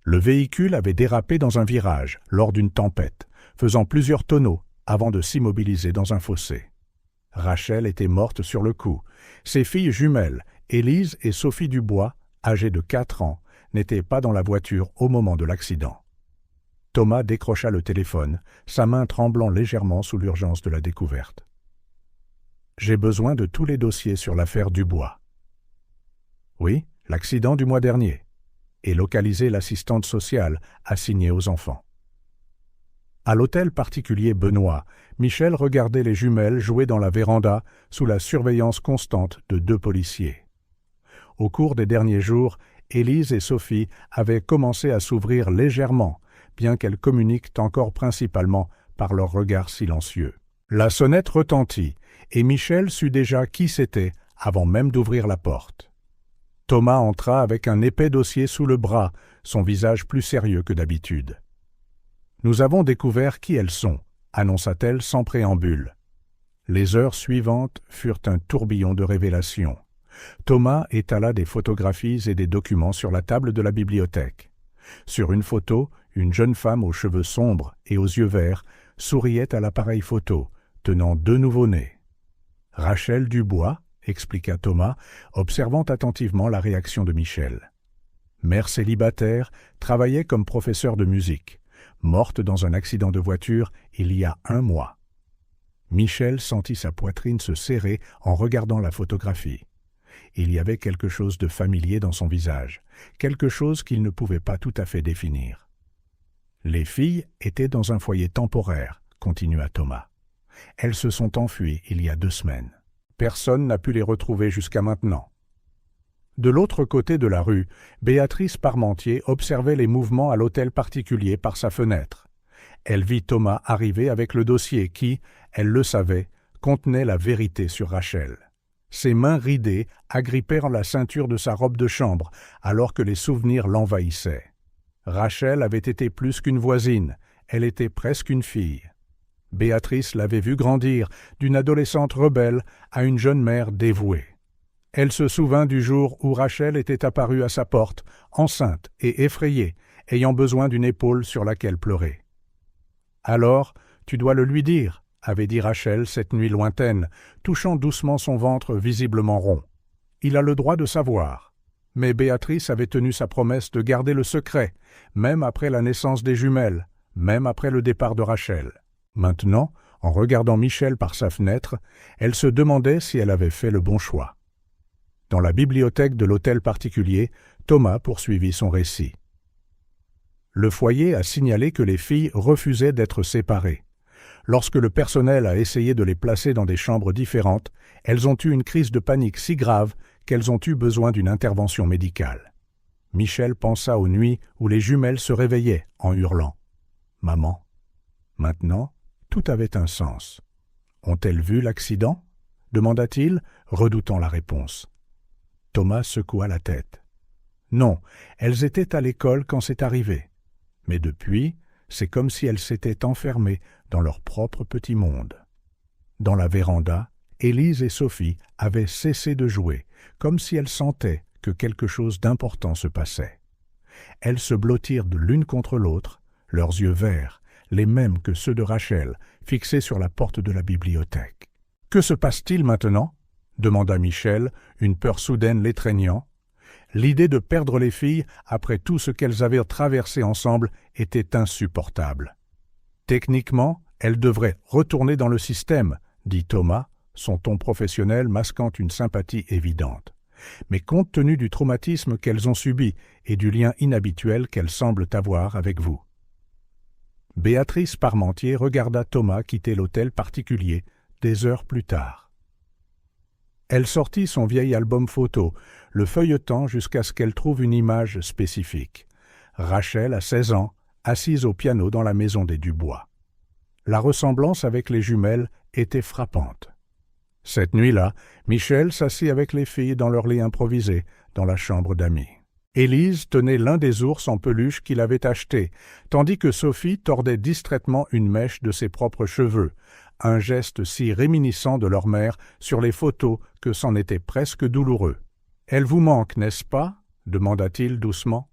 Le véhicule avait dérapé dans un virage lors d'une tempête, faisant plusieurs tonneaux avant de s'immobiliser dans un fossé. Rachel était morte sur le coup. Ses filles jumelles, Élise et Sophie Dubois, âgées de 4 ans, n'étaient pas dans la voiture au moment de l'accident. Thomas décrocha le téléphone, sa main tremblant légèrement sous l'urgence de la découverte. « J'ai besoin de tous les dossiers sur l'affaire Dubois. »« Oui, l'accident du mois dernier. » Et localiser l'assistante sociale assignée aux enfants. À l'hôtel particulier Benoît, Michel regardait les jumelles jouer dans la véranda sous la surveillance constante de 2 policiers. Au cours des derniers jours, Élise et Sophie avaient commencé à s'ouvrir légèrement, bien qu'elles communiquent encore principalement par leurs regards silencieux. La sonnette retentit, et Michel sut déjà qui c'était avant même d'ouvrir la porte. Thomas entra avec un épais dossier sous le bras, son visage plus sérieux que d'habitude. « Nous avons découvert qui elles sont », annonça-t-elle sans préambule. Les heures suivantes furent un tourbillon de révélations. Thomas étala des photographies et des documents sur la table de la bibliothèque. Sur une photo, une jeune femme aux cheveux sombres et aux yeux verts souriait à l'appareil photo, tenant 2 nouveau-nés. « Rachel Dubois », expliqua Thomas, observant attentivement la réaction de Michel. Mère célibataire, travaillait comme professeur de musique, morte dans un accident de voiture il y a 1 mois. Michel sentit sa poitrine se serrer en regardant la photographie. Il y avait quelque chose de familier dans son visage, quelque chose qu'il ne pouvait pas tout à fait définir. Les filles étaient dans un foyer temporaire, continua Thomas. Elles se sont enfuies il y a 2 semaines. Personne n'a pu les retrouver jusqu'à maintenant. De l'autre côté de la rue, Béatrice Parmentier observait les mouvements à l'hôtel particulier par sa fenêtre. Elle vit Thomas arriver avec le dossier qui, elle le savait, contenait la vérité sur Rachel. Ses mains ridées agrippèrent la ceinture de sa robe de chambre alors que les souvenirs l'envahissaient. Rachel avait été plus qu'une voisine, elle était presque une fille. Béatrice l'avait vue grandir d'une adolescente rebelle à une jeune mère dévouée. Elle se souvint du jour où Rachel était apparue à sa porte, enceinte et effrayée, ayant besoin d'une épaule sur laquelle pleurer. « Alors, tu dois le lui dire », avait dit Rachel cette nuit lointaine, touchant doucement son ventre visiblement rond. « Il a le droit de savoir. » Mais Béatrice avait tenu sa promesse de garder le secret, même après la naissance des jumelles, même après le départ de Rachel. Maintenant, en regardant Michel par sa fenêtre, elle se demandait si elle avait fait le bon choix. Dans la bibliothèque de l'hôtel particulier, Thomas poursuivit son récit. Le foyer a signalé que les filles refusaient d'être séparées. Lorsque le personnel a essayé de les placer dans des chambres différentes, elles ont eu une crise de panique si grave qu'elles ont eu besoin d'une intervention médicale. Michel pensa aux nuits où les jumelles se réveillaient en hurlant « Maman ». Maintenant, tout avait un sens. « Ont-elles vu l'accident » demanda-t-il, redoutant la réponse. Thomas secoua la tête. « Non, elles étaient à l'école quand c'est arrivé. Mais depuis, c'est comme si elles s'étaient enfermées dans leur propre petit monde. » Dans la véranda, Élise et Sophie avaient cessé de jouer, comme si elles sentaient que quelque chose d'important se passait. Elles se blottirent de l'une contre l'autre, leurs yeux verts, les mêmes que ceux de Rachel, fixés sur la porte de la bibliothèque. « Que se passe-t-il maintenant » demanda Michel, une peur soudaine l'étreignant. L'idée de perdre les filles, après tout ce qu'elles avaient traversé ensemble, était insupportable. « Techniquement, elles devraient retourner dans le système, » dit Thomas, son ton professionnel masquant une sympathie évidente. « Mais compte tenu du traumatisme qu'elles ont subi et du lien inhabituel qu'elles semblent avoir avec vous. » Béatrice Parmentier regarda Thomas quitter l'hôtel particulier des heures plus tard. Elle sortit son vieil album photo, le feuilletant jusqu'à ce qu'elle trouve une image spécifique. Rachel, à 16 ans, assise au piano dans la maison des Dubois. La ressemblance avec les jumelles était frappante. Cette nuit-là, Michel s'assit avec les filles dans leur lit improvisé, dans la chambre d'amis. Élise tenait l'un des ours en peluche qu'il avait acheté, tandis que Sophie tordait distraitement une mèche de ses propres cheveux, un geste si réminiscent de leur mère sur les photos que c'en était presque douloureux. « Elle vous manque, n'est-ce pas » demanda-t-il doucement.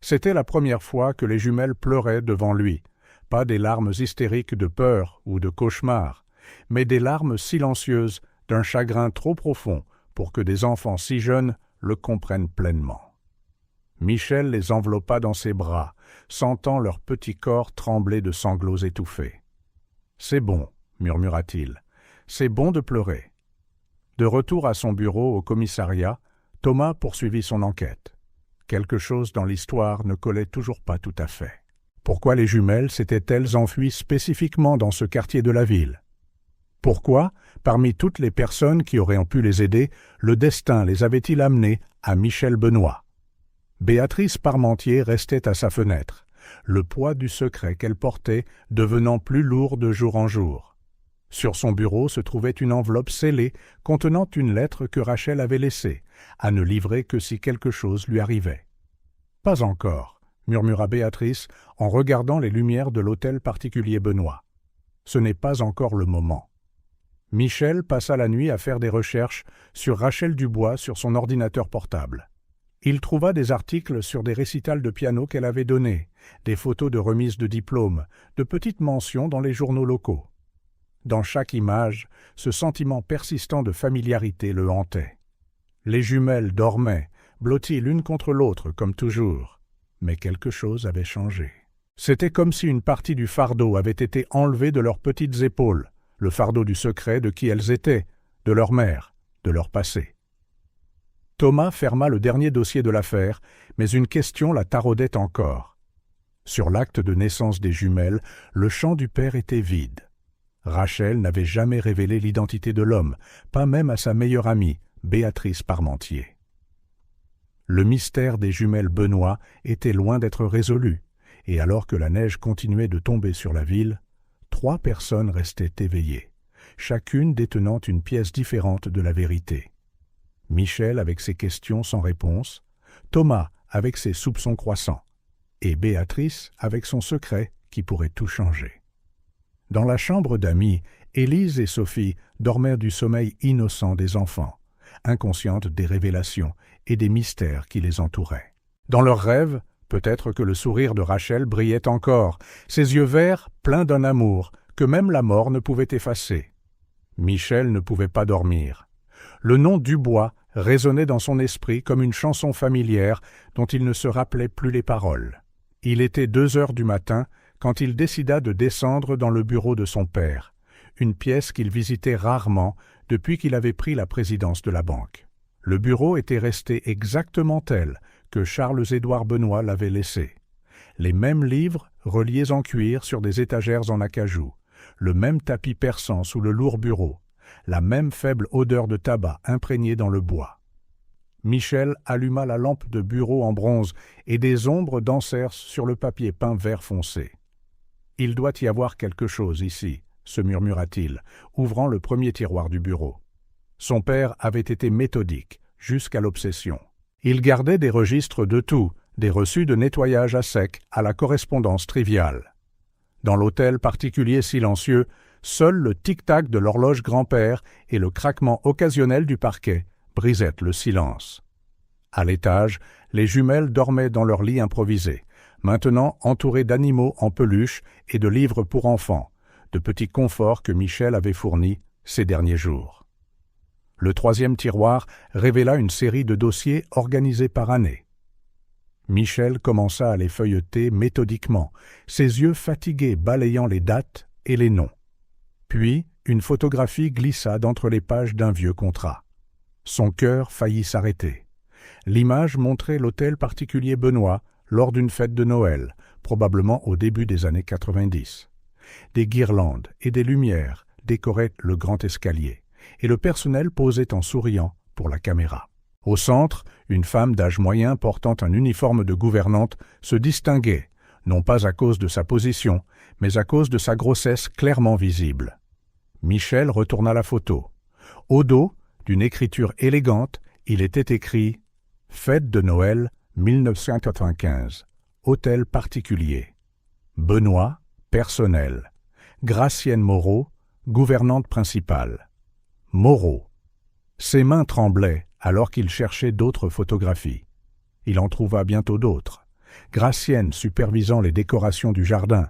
C'était la première fois que les jumelles pleuraient devant lui, pas des larmes hystériques de peur ou de cauchemar, mais des larmes silencieuses d'un chagrin trop profond pour que des enfants si jeunes le comprennent pleinement. Michel les enveloppa dans ses bras, sentant leur petit corps trembler de sanglots étouffés. « C'est bon, » murmura-t-il, « c'est bon de pleurer. » De retour à son bureau au commissariat, Thomas poursuivit son enquête. Quelque chose dans l'histoire ne collait toujours pas tout à fait. Pourquoi les jumelles s'étaient-elles enfuies spécifiquement dans ce quartier de la ville? Pourquoi, parmi toutes les personnes qui auraient pu les aider, le destin les avait-il amenées à Michel Benoît? Béatrice Parmentier restait à sa fenêtre, le poids du secret qu'elle portait devenant plus lourd de jour en jour. Sur son bureau se trouvait une enveloppe scellée contenant une lettre que Rachel avait laissée, à ne livrer que si quelque chose lui arrivait. « Pas encore », murmura Béatrice en regardant les lumières de l'hôtel particulier Benoît. « Ce n'est pas encore le moment. » Michel passa la nuit à faire des recherches sur Rachel Dubois sur son ordinateur portable. Il trouva des articles sur des récitals de piano qu'elle avait donnés, des photos de remises de diplômes, de petites mentions dans les journaux locaux. Dans chaque image, ce sentiment persistant de familiarité le hantait. Les jumelles dormaient, blotties l'une contre l'autre comme toujours, mais quelque chose avait changé. C'était comme si une partie du fardeau avait été enlevée de leurs petites épaules, le fardeau du secret de qui elles étaient, de leur mère, de leur passé. Thomas ferma le dernier dossier de l'affaire, mais une question la taraudait encore. Sur l'acte de naissance des jumelles, le champ du père était vide. Rachel n'avait jamais révélé l'identité de l'homme, pas même à sa meilleure amie, Béatrice Parmentier. Le mystère des jumelles Benoît était loin d'être résolu, et alors que la neige continuait de tomber sur la ville, 3 personnes restaient éveillées, chacune détenant une pièce différente de la vérité. Michel avec ses questions sans réponse, Thomas avec ses soupçons croissants, et Béatrice avec son secret qui pourrait tout changer. Dans la chambre d'amis, Élise et Sophie dormaient du sommeil innocent des enfants, inconscientes des révélations et des mystères qui les entouraient. Dans leurs rêves, peut-être que le sourire de Rachel brillait encore, ses yeux verts pleins d'un amour que même la mort ne pouvait effacer. Michel ne pouvait pas dormir. Le nom Dubois résonnait dans son esprit comme une chanson familière dont il ne se rappelait plus les paroles. Il était 2 heures du matin quand il décida de descendre dans le bureau de son père, une pièce qu'il visitait rarement depuis qu'il avait pris la présidence de la banque. Le bureau était resté exactement tel que Charles-Édouard Benoît l'avait laissé. Les mêmes livres reliés en cuir sur des étagères en acajou, le même tapis persan sous le lourd bureau, la même faible odeur de tabac imprégnée dans le bois. Michel alluma la lampe de bureau en bronze et des ombres dansèrent sur le papier peint vert foncé. « Il doit y avoir quelque chose ici », se murmura-t-il, ouvrant le premier tiroir du bureau. Son père avait été méthodique, jusqu'à l'obsession. Il gardait des registres de tout, des reçus de nettoyage à sec à la correspondance triviale. Dans l'hôtel particulier silencieux, seul le tic-tac de l'horloge grand-père et le craquement occasionnel du parquet brisaient le silence. À l'étage, les jumelles dormaient dans leur lit improvisé, maintenant entourées d'animaux en peluche et de livres pour enfants, de petits conforts que Michel avait fournis ces derniers jours. Le 3e tiroir révéla une série de dossiers organisés par année. Michel commença à les feuilleter méthodiquement, ses yeux fatigués balayant les dates et les noms. Puis, une photographie glissa d'entre les pages d'un vieux contrat. Son cœur faillit s'arrêter. L'image montrait l'hôtel particulier Benoît lors d'une fête de Noël, probablement au début des années 90. Des guirlandes et des lumières, décorait le grand escalier, et le personnel posait en souriant pour la caméra. Au centre, une femme d'âge moyen portant un uniforme de gouvernante se distinguait, non pas à cause de sa position, mais à cause de sa grossesse clairement visible. Michel retourna la photo. Au dos, d'une écriture élégante, il était écrit « Fête de Noël 1995, hôtel particulier. Benoît, personnel. Gracienne Moreau, gouvernante principale. Moreau. » Ses mains tremblaient alors qu'il cherchait d'autres photographies. Il en trouva bientôt d'autres. Gracienne supervisant les décorations du jardin,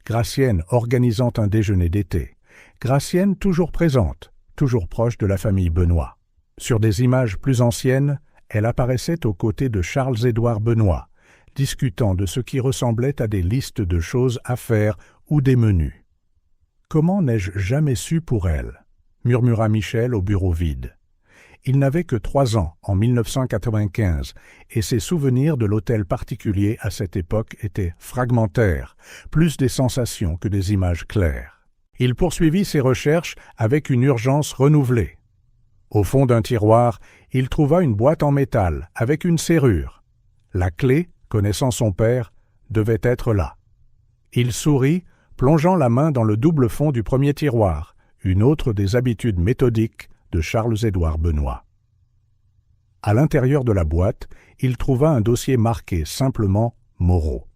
Gracienne organisant un déjeuner d'été, Gracienne toujours présente, toujours proche de la famille Benoît. Sur des images plus anciennes, elle apparaissait aux côtés de Charles-Édouard Benoît, discutant de ce qui ressemblait à des listes de choses à faire ou des menus. « Comment n'ai-je jamais su pour elle ?» murmura Michel au bureau vide. Il n'avait que 3 ans en 1995 et ses souvenirs de l'hôtel particulier à cette époque étaient fragmentaires, plus des sensations que des images claires. Il poursuivit ses recherches avec une urgence renouvelée. Au fond d'un tiroir, il trouva une boîte en métal avec une serrure. La clé, connaissant son père, devait être là. Il sourit, plongeant la main dans le double fond du premier tiroir, une autre des habitudes méthodiques de Charles-Édouard Benoît. À l'intérieur de la boîte, il trouva un dossier marqué simplement « Moreau ».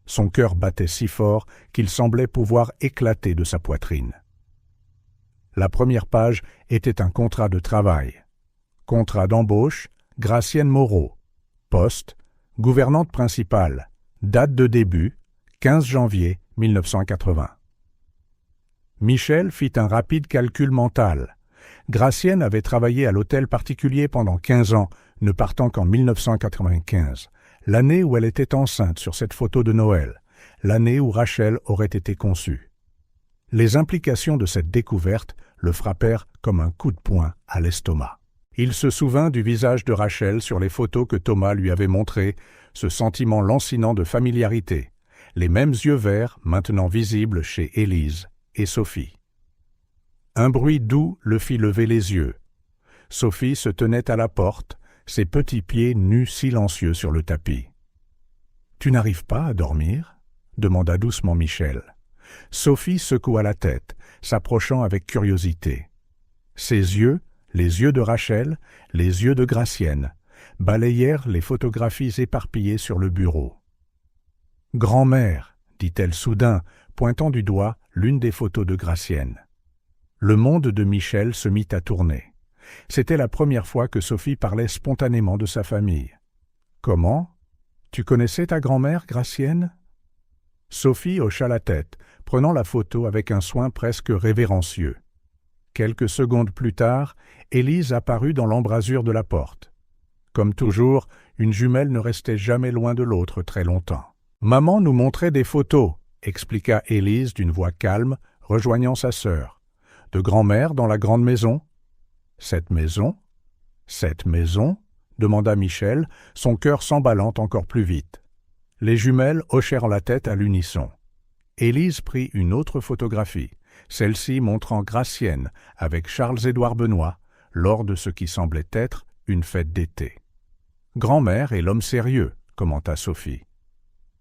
Son cœur battait si fort qu'il semblait pouvoir éclater de sa poitrine. La première page était un contrat de travail. Contrat d'embauche, Gracienne Moreau. Poste, gouvernante principale. Date de début, 15 janvier 1980. Michel fit un rapide calcul mental. Gracienne avait travaillé à l'hôtel particulier pendant 15 ans, ne partant qu'en 1995, l'année où elle était enceinte sur cette photo de Noël, l'année où Rachel aurait été conçue. Les implications de cette découverte le frappèrent comme un coup de poing à l'estomac. Il se souvint du visage de Rachel sur les photos que Thomas lui avait montrées, ce sentiment lancinant de familiarité, les mêmes yeux verts maintenant visibles chez Élise et Sophie. Un bruit doux le fit lever les yeux. Sophie se tenait à la porte, ses petits pieds nus silencieux sur le tapis. « Tu n'arrives pas à dormir ?» demanda doucement Michel. Sophie secoua la tête, s'approchant avec curiosité. Ses yeux, les yeux de Rachel, les yeux de Gracienne, balayèrent les photographies éparpillées sur le bureau. « Grand-mère » dit-elle soudain, pointant du doigt l'une des photos de Gracienne. Le monde de Michel se mit à tourner. C'était la première fois que Sophie parlait spontanément de sa famille. « Comment ? Tu connaissais ta grand-mère, Gracienne ?» Sophie hocha la tête, prenant la photo avec un soin presque révérencieux. Quelques secondes plus tard, Élise apparut dans l'embrasure de la porte. Comme toujours, une jumelle ne restait jamais loin de l'autre très longtemps. « Maman nous montrait des photos », expliqua Élise d'une voix calme, rejoignant sa sœur. « De grand-mère dans la grande maison ?»« Cette maison ? Cette maison ?» demanda Michel, son cœur s'emballant encore plus vite. Les jumelles hochèrent la tête à l'unisson. Élise prit une autre photographie, celle-ci montrant Gracienne avec Charles-Édouard Benoît, lors de ce qui semblait être une fête d'été. « Grand-mère est l'homme sérieux », commenta Sophie.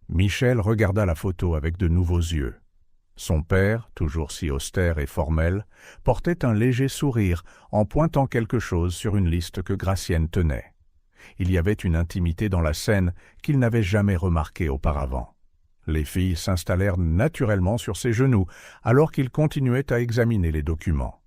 Michel regarda la photo avec de nouveaux yeux. Son père, toujours si austère et formel, portait un léger sourire en pointant quelque chose sur une liste que Gracienne tenait. Il y avait une intimité dans la scène qu'il n'avait jamais remarquée auparavant. Les filles s'installèrent naturellement sur ses genoux, alors qu'il continuait à examiner les documents.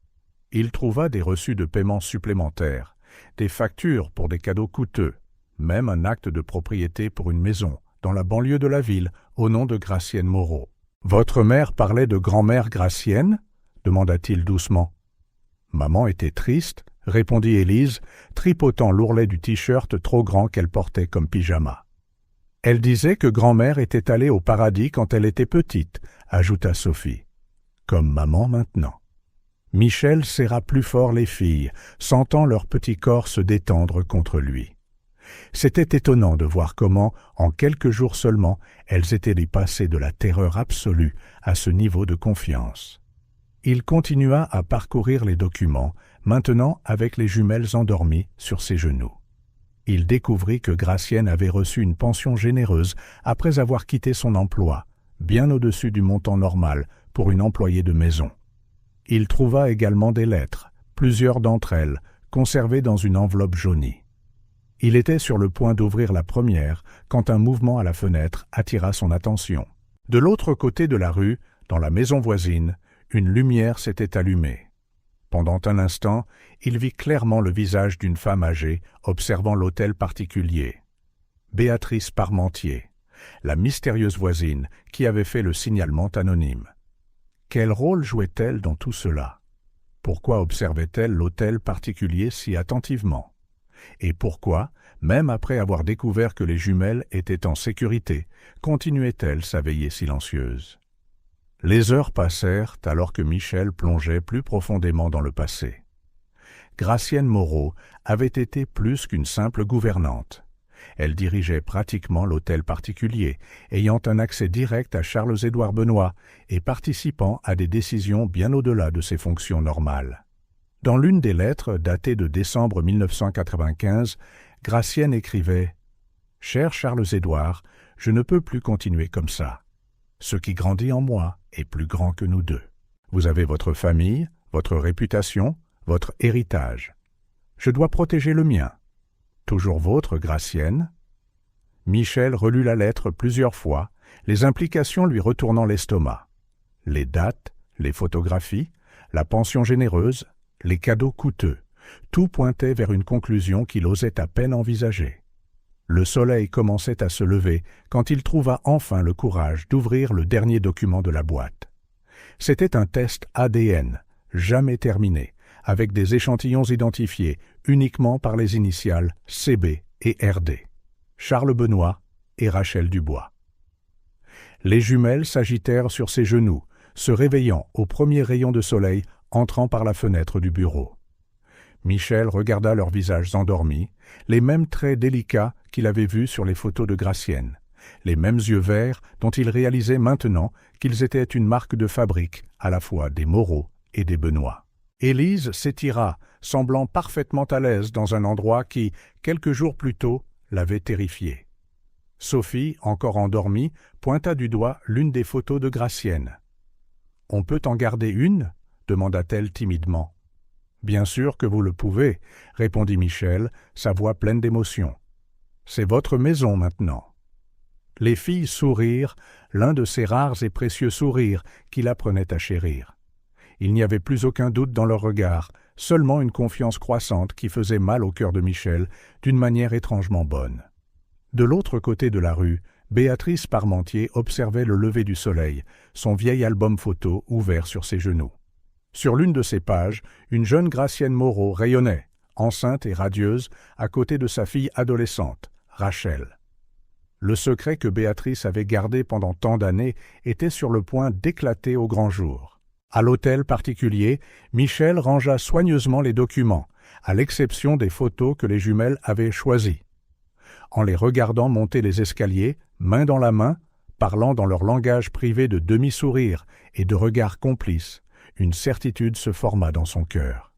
Il trouva des reçus de paiement supplémentaires, des factures pour des cadeaux coûteux, même un acte de propriété pour une maison, dans la banlieue de la ville, au nom de Gracienne Moreau. « Votre mère parlait de grand-mère Gracienne ?» demanda-t-il doucement. « Maman était triste, » répondit Élise, tripotant l'ourlet du t-shirt trop grand qu'elle portait comme pyjama. « Elle disait que grand-mère était allée au paradis quand elle était petite, » ajouta Sophie. « Comme maman maintenant. » Michel serra plus fort les filles, sentant leur petit corps se détendre contre lui. C'était étonnant de voir comment, en quelques jours seulement, elles étaient passées de la terreur absolue à ce niveau de confiance. Il continua à parcourir les documents, maintenant avec les jumelles endormies sur ses genoux. Il découvrit que Gracienne avait reçu une pension généreuse après avoir quitté son emploi, bien au-dessus du montant normal pour une employée de maison. Il trouva également des lettres, plusieurs d'entre elles, conservées dans une enveloppe jaunie. Il était sur le point d'ouvrir la première quand un mouvement à la fenêtre attira son attention. De l'autre côté de la rue, dans la maison voisine, une lumière s'était allumée. Pendant un instant, il vit clairement le visage d'une femme âgée observant l'hôtel particulier. Béatrice Parmentier, la mystérieuse voisine qui avait fait le signalement anonyme. Quel rôle jouait-elle dans tout cela? Pourquoi observait-elle l'hôtel particulier si attentivement? Et pourquoi, même après avoir découvert que les jumelles étaient en sécurité, continuait-elle sa veillée silencieuse? Les heures passèrent alors que Michel plongeait plus profondément dans le passé. Gracienne Moreau avait été plus qu'une simple gouvernante. Elle dirigeait pratiquement l'hôtel particulier, ayant un accès direct à Charles-Édouard Benoît et participant à des décisions bien au-delà de ses fonctions normales. Dans l'une des lettres datée de décembre 1995, Gracienne écrivait « Cher Charles-Édouard, je ne peux plus continuer comme ça. Ce qui grandit en moi est plus grand que nous deux. Vous avez votre famille, votre réputation, votre héritage. Je dois protéger le mien. Toujours vôtre, Gracienne. » Michel relut la lettre plusieurs fois, les implications lui retournant l'estomac. Les dates, les photographies, la pension généreuse, les cadeaux coûteux, tout pointait vers une conclusion qu'il osait à peine envisager. Le soleil commençait à se lever quand il trouva enfin le courage d'ouvrir le dernier document de la boîte. C'était un test ADN, jamais terminé, avec des échantillons identifiés uniquement par les initiales CB et RD, Charles Benoît et Rachel Dubois. Les jumelles s'agitèrent sur ses genoux, se réveillant au premier rayon de soleil entrant par la fenêtre du bureau. Michel regarda leurs visages endormis, les mêmes traits délicats qu'il avait vus sur les photos de Gracienne, les mêmes yeux verts dont il réalisait maintenant qu'ils étaient une marque de fabrique à la fois des Moreau et des Benoît. Élise s'étira, semblant parfaitement à l'aise dans un endroit qui, quelques jours plus tôt, l'avait terrifiée. Sophie, encore endormie, pointa du doigt l'une des photos de Gracienne. « On peut en garder une ?» demanda-t-elle timidement. « Bien sûr que vous le pouvez, » répondit Michel, sa voix pleine d'émotion. « C'est votre maison maintenant. » Les filles sourirent, l'un de ces rares et précieux sourires qu'il apprenait à chérir. Il n'y avait plus aucun doute dans leur regard, seulement une confiance croissante qui faisait mal au cœur de Michel d'une manière étrangement bonne. De l'autre côté de la rue, Béatrice Parmentier observait le lever du soleil, son vieil album photo ouvert sur ses genoux. Sur l'une de ces pages, une jeune Gracienne Moreau rayonnait, enceinte et radieuse, à côté de sa fille adolescente, Rachel. Le secret que Béatrice avait gardé pendant tant d'années était sur le point d'éclater au grand jour. À l'hôtel particulier, Michel rangea soigneusement les documents, à l'exception des photos que les jumelles avaient choisies. En les regardant monter les escaliers, main dans la main, parlant dans leur langage privé de demi-sourires et de regards complices, une certitude se forma dans son cœur.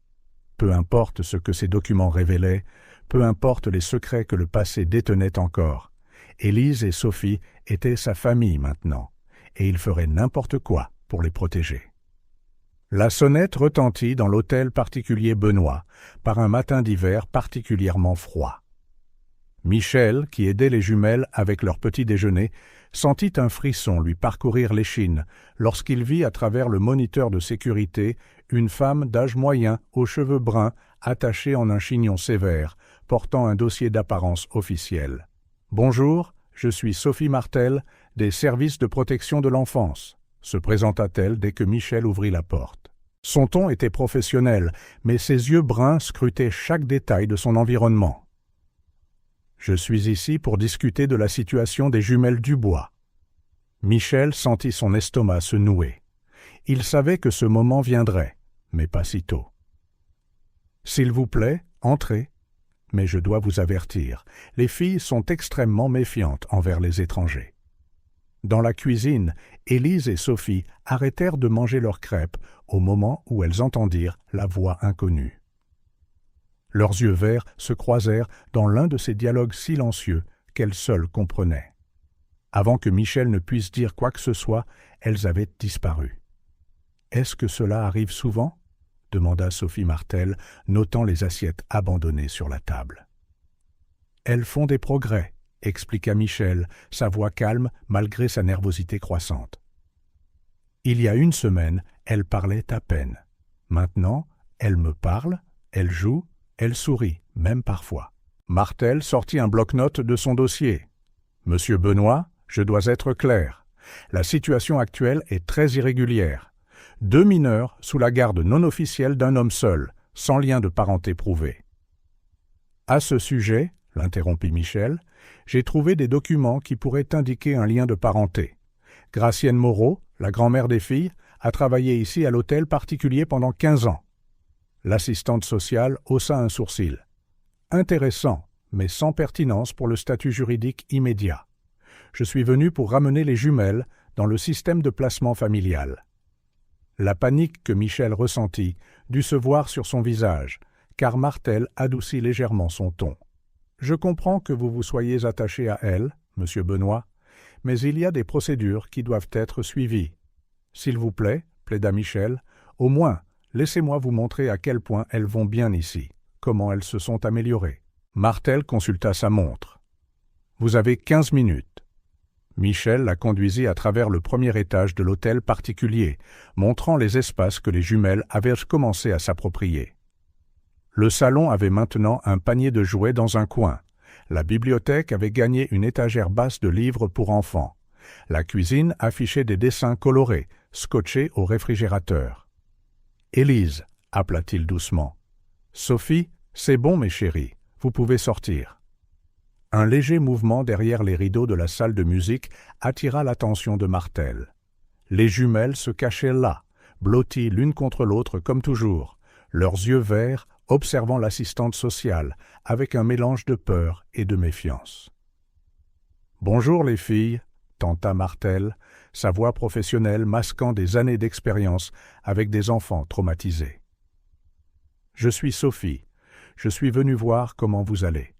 Peu importe ce que ces documents révélaient, peu importe les secrets que le passé détenait encore, Élise et Sophie étaient sa famille maintenant, et il ferait n'importe quoi pour les protéger. La sonnette retentit dans l'hôtel particulier Benoît, par un matin d'hiver particulièrement froid. Michel, qui aidait les jumelles avec leur petit déjeuner, sentit un frisson lui parcourir l'échine lorsqu'il vit à travers le moniteur de sécurité une femme d'âge moyen aux cheveux bruns attachée en un chignon sévère, portant un dossier d'apparence officielle. « Bonjour, je suis Sophie Martel, des services de protection de l'enfance », se présenta-t-elle dès que Michel ouvrit la porte. Son ton était professionnel, mais ses yeux bruns scrutaient chaque détail de son environnement. « Je suis ici pour discuter de la situation des jumelles Dubois. » Michel sentit son estomac se nouer. Il savait que ce moment viendrait, mais pas si tôt. « S'il vous plaît, entrez. Mais je dois vous avertir, les filles sont extrêmement méfiantes envers les étrangers. » Dans la cuisine, Élise et Sophie arrêtèrent de manger leurs crêpes au moment où elles entendirent la voix inconnue. Leurs yeux verts se croisèrent dans l'un de ces dialogues silencieux qu'elles seules comprenaient. Avant que Michel ne puisse dire quoi que ce soit, elles avaient disparu. « Est-ce que cela arrive souvent ?» demanda Sophie Martel, notant les assiettes abandonnées sur la table. « Elles font des progrès, » expliqua Michel, sa voix calme malgré sa nervosité croissante. Il y a une semaine, elle parlait à peine. Maintenant, elle me parle, elle joue, elle sourit, même parfois. Martel sortit un bloc-notes de son dossier. « Monsieur Benoît, je dois être clair. La situation actuelle est très irrégulière. 2 mineurs sous la garde non officielle d'un homme seul, sans lien de parenté prouvé. » À ce sujet, l'interrompit Michel, j'ai trouvé des documents qui pourraient indiquer un lien de parenté. Gracienne Moreau, la grand-mère des filles, a travaillé ici à l'hôtel particulier pendant 15 ans. L'assistante sociale haussa un sourcil. Intéressant, mais sans pertinence pour le statut juridique immédiat. Je suis venu pour ramener les jumelles dans le système de placement familial. La panique que Michel ressentit dut se voir sur son visage, car Martel adoucit légèrement son ton. « Je comprends que vous vous soyez attaché à elle, monsieur Benoît, mais il y a des procédures qui doivent être suivies. S'il vous plaît, plaida Michel, au moins, laissez-moi vous montrer à quel point elles vont bien ici, comment elles se sont améliorées. » Martel consulta sa montre. « Vous avez 15 minutes. » Michel la conduisit à travers le premier étage de l'hôtel particulier, montrant les espaces que les jumelles avaient commencé à s'approprier. Le salon avait maintenant un panier de jouets dans un coin. La bibliothèque avait gagné une étagère basse de livres pour enfants. La cuisine affichait des dessins colorés, scotchés au réfrigérateur. « Élise, » appela-t-il doucement. « Sophie, c'est bon, mes chéris, vous pouvez sortir. » Un léger mouvement derrière les rideaux de la salle de musique attira l'attention de Martel. Les jumelles se cachaient là, blotties l'une contre l'autre comme toujours, leurs yeux verts observant l'assistante sociale avec un mélange de peur et de méfiance. « Bonjour les filles » tenta Martel, sa voix professionnelle masquant des années d'expérience avec des enfants traumatisés. « Je suis Sophie. Je suis venue voir comment vous allez. »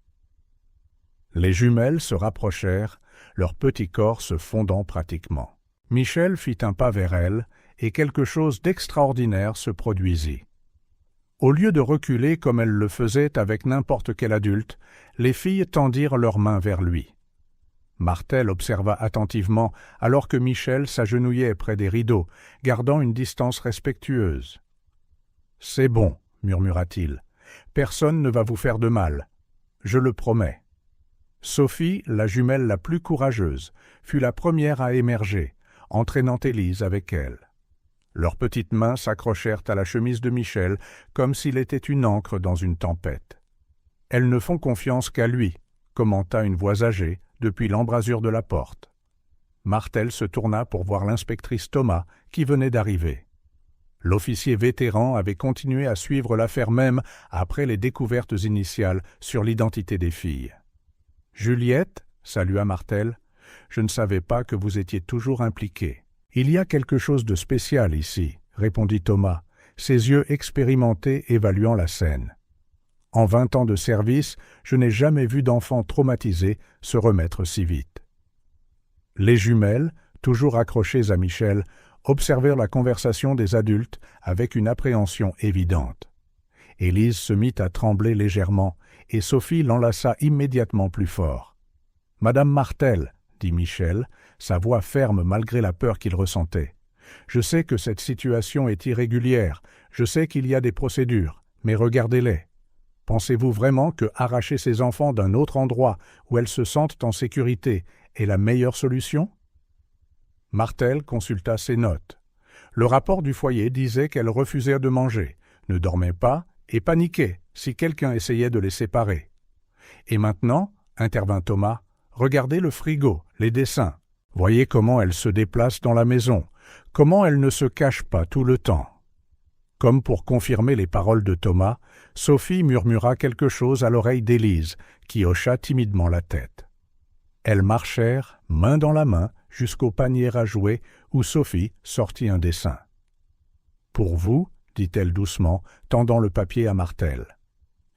Les jumelles se rapprochèrent, leurs petits corps se fondant pratiquement. Michel fit un pas vers elle, et quelque chose d'extraordinaire se produisit. Au lieu de reculer comme elles le faisaient avec n'importe quel adulte, les filles tendirent leurs mains vers lui. Martel observa attentivement alors que Michel s'agenouillait près des rideaux, gardant une distance respectueuse. « C'est bon, » murmura-t-il. « Personne ne va vous faire de mal. Je le promets. » Sophie, la jumelle la plus courageuse, fut la première à émerger, entraînant Élise avec elle. Leurs petites mains s'accrochèrent à la chemise de Michel comme s'il était une ancre dans une tempête. « Elles ne font confiance qu'à lui, » commenta une voix âgée depuis l'embrasure de la porte. Martel se tourna pour voir l'inspectrice Thomas qui venait d'arriver. L'officier vétéran avait continué à suivre l'affaire même après les découvertes initiales sur l'identité des filles. « Juliette, » salua Martel, « je ne savais pas que vous étiez toujours impliquée. »« Il y a quelque chose de spécial ici, » répondit Thomas, ses yeux expérimentés évaluant la scène. « En 20 ans de service, je n'ai jamais vu d'enfant traumatisé se remettre si vite. » Les jumelles, toujours accrochées à Michel, observèrent la conversation des adultes avec une appréhension évidente. Élise se mit à trembler légèrement, et Sophie l'enlaça immédiatement plus fort. « Madame Martel, » dit Michel, sa voix ferme malgré la peur qu'il ressentait. « Je sais que cette situation est irrégulière, je sais qu'il y a des procédures, mais regardez-les. Pensez-vous vraiment que arracher ces enfants d'un autre endroit où elles se sentent en sécurité est la meilleure solution ?» Martel consulta ses notes. Le rapport du foyer disait qu'elles refusaient de manger, ne dormaient pas et paniquaient si quelqu'un essayait de les séparer. « Et maintenant, » intervint Thomas, « regardez le frigo, les dessins. Voyez comment elles se déplacent dans la maison, comment elles ne se cachent pas tout le temps. » Comme pour confirmer les paroles de Thomas, Sophie murmura quelque chose à l'oreille d'Élise, qui hocha timidement la tête. Elles marchèrent, main dans la main, jusqu'au panier à jouets où Sophie sortit un dessin. Pour vous, dit-elle doucement, tendant le papier à Martel.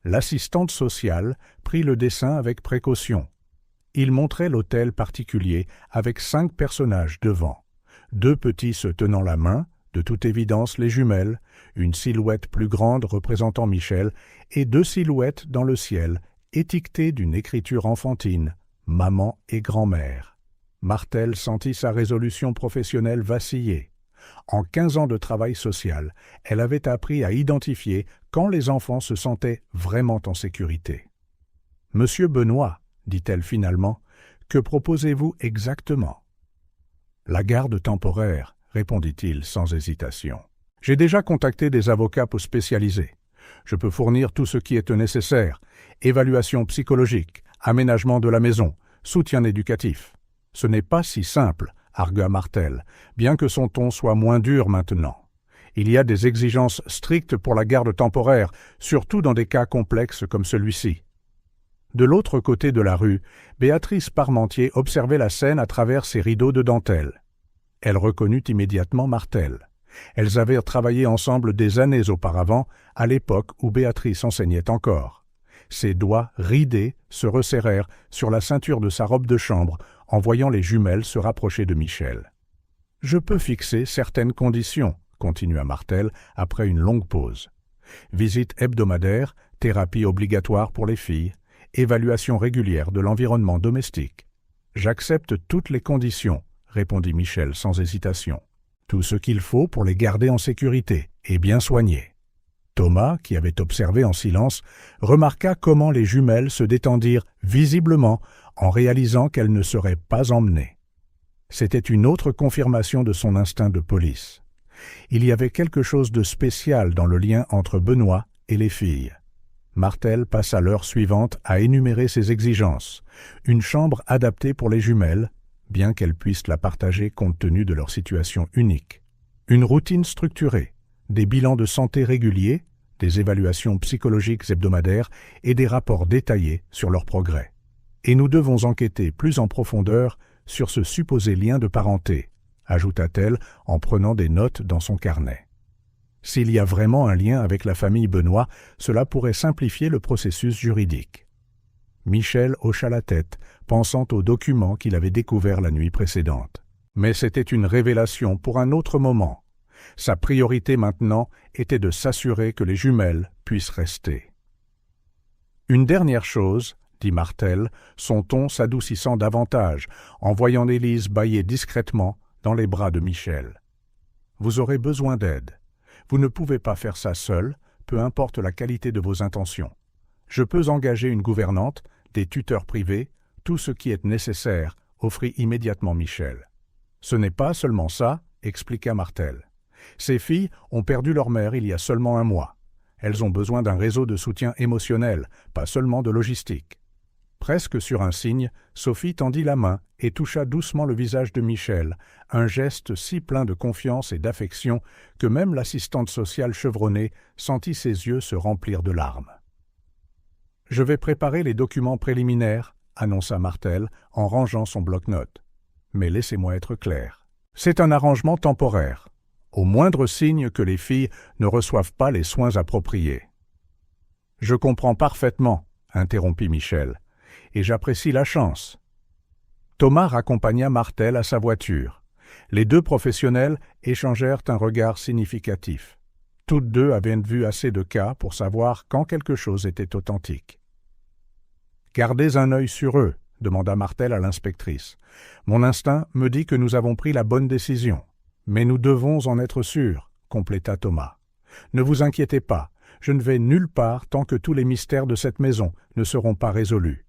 L'assistante sociale prit le dessin avec précaution. Il montrait l'hôtel particulier avec 5 personnages devant. 2 petits se tenant la main, de toute évidence les jumelles, une silhouette plus grande représentant Michel, et 2 silhouettes dans le ciel, étiquetées d'une écriture enfantine, maman et grand-mère. Martel sentit sa résolution professionnelle vaciller. En 15 ans de travail social, elle avait appris à identifier quand les enfants se sentaient vraiment en sécurité. « Monsieur Benoît, dit-elle finalement, que proposez-vous exactement ?»« La garde temporaire, répondit-il sans hésitation. J'ai déjà contacté des avocats pour spécialisés. Je peux fournir tout ce qui est nécessaire, évaluation psychologique, aménagement de la maison, soutien éducatif. Ce n'est pas si simple, argua Martel, bien que son ton soit moins dur maintenant. Il y a des exigences strictes pour la garde temporaire, surtout dans des cas complexes comme celui-ci. De l'autre côté de la rue, Béatrice Parmentier observait la scène à travers ses rideaux de dentelle. Elle reconnut immédiatement Martel. Elles avaient travaillé ensemble des années auparavant, à l'époque où Béatrice enseignait encore. Ses doigts ridés se resserrèrent sur la ceinture de sa robe de chambre en voyant les jumelles se rapprocher de Michel. « Je peux fixer certaines conditions, » continua Martel après une longue pause. « Visite hebdomadaire, thérapie obligatoire pour les filles, évaluation régulière de l'environnement domestique. »« J'accepte toutes les conditions, » répondit Michel sans hésitation. « Tout ce qu'il faut pour les garder en sécurité et bien soignés. » Thomas, qui avait observé en silence, remarqua comment les jumelles se détendirent visiblement en réalisant qu'elles ne seraient pas emmenées. C'était une autre confirmation de son instinct de police. Il y avait quelque chose de spécial dans le lien entre Benoît et les filles. Martel passa l'heure suivante à énumérer ses exigences. Une chambre adaptée pour les jumelles, bien qu'elles puissent la partager compte tenu de leur situation unique. Une routine structurée, des bilans de santé réguliers, des évaluations psychologiques hebdomadaires et des rapports détaillés sur leur progrès. Et nous devons enquêter plus en profondeur sur ce supposé lien de parenté, ajouta-t-elle en prenant des notes dans son carnet. S'il y a vraiment un lien avec la famille Benoît, cela pourrait simplifier le processus juridique. Michel hocha la tête, pensant aux documents qu'il avait découverts la nuit précédente. Mais c'était une révélation pour un autre moment. Sa priorité maintenant était de s'assurer que les jumelles puissent rester. « Une dernière chose, » dit Martel, son ton s'adoucissant davantage, en voyant Élise bâiller discrètement dans les bras de Michel. « Vous aurez besoin d'aide. Vous ne pouvez pas faire ça seul, peu importe la qualité de vos intentions. Je peux engager une gouvernante, des tuteurs privés, tout ce qui est nécessaire, offrit immédiatement Michel. « Ce n'est pas seulement ça, » expliqua Martel. « Ces filles ont perdu leur mère il y a seulement un mois. Elles ont besoin d'un réseau de soutien émotionnel, pas seulement de logistique. » Presque sur un signe, Sophie tendit la main et toucha doucement le visage de Michel, un geste si plein de confiance et d'affection que même l'assistante sociale chevronnée sentit ses yeux se remplir de larmes. « Je vais préparer les documents préliminaires, » annonça Martel en rangeant son bloc-notes. « Mais laissez-moi être clair. C'est un arrangement temporaire. Au moindre signe que les filles ne reçoivent pas les soins appropriés. »« Je comprends parfaitement, » interrompit Michel, « et j'apprécie la chance. » Thomas raccompagna Martel à sa voiture. Les 2 professionnels échangèrent un regard significatif. Toutes 2 avaient vu assez de cas pour savoir quand quelque chose était authentique. « Gardez un œil sur eux, » demanda Martel à l'inspectrice. « Mon instinct me dit que nous avons pris la bonne décision. Mais nous devons en être sûrs, » compléta Thomas. « Ne vous inquiétez pas, je ne vais nulle part tant que tous les mystères de cette maison ne seront pas résolus. »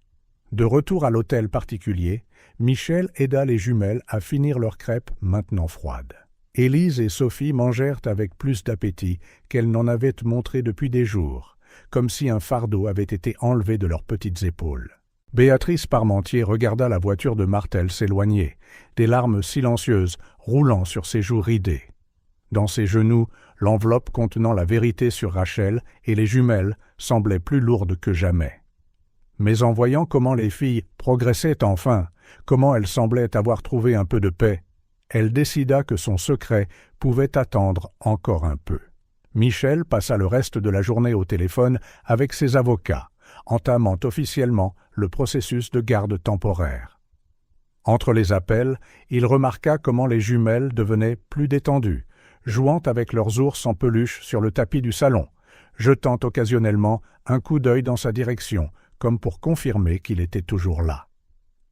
De retour à l'hôtel particulier, Michel aida les jumelles à finir leurs crêpes maintenant froides. Élise et Sophie mangèrent avec plus d'appétit qu'elles n'en avaient montré depuis des jours, comme si un fardeau avait été enlevé de leurs petites épaules. Béatrice Parmentier regarda la voiture de Martel s'éloigner, des larmes silencieuses roulant sur ses joues ridées. Dans ses genoux, l'enveloppe contenant la vérité sur Rachel et les jumelles semblait plus lourde que jamais. Mais en voyant comment les filles progressaient enfin, comment elles semblaient avoir trouvé un peu de paix, elle décida que son secret pouvait attendre encore un peu. Michel passa le reste de la journée au téléphone avec ses avocats, entamant officiellement le processus de garde temporaire. Entre les appels, il remarqua comment les jumelles devenaient plus détendues, jouant avec leurs ours en peluche sur le tapis du salon, jetant occasionnellement un coup d'œil dans sa direction, comme pour confirmer qu'il était toujours là.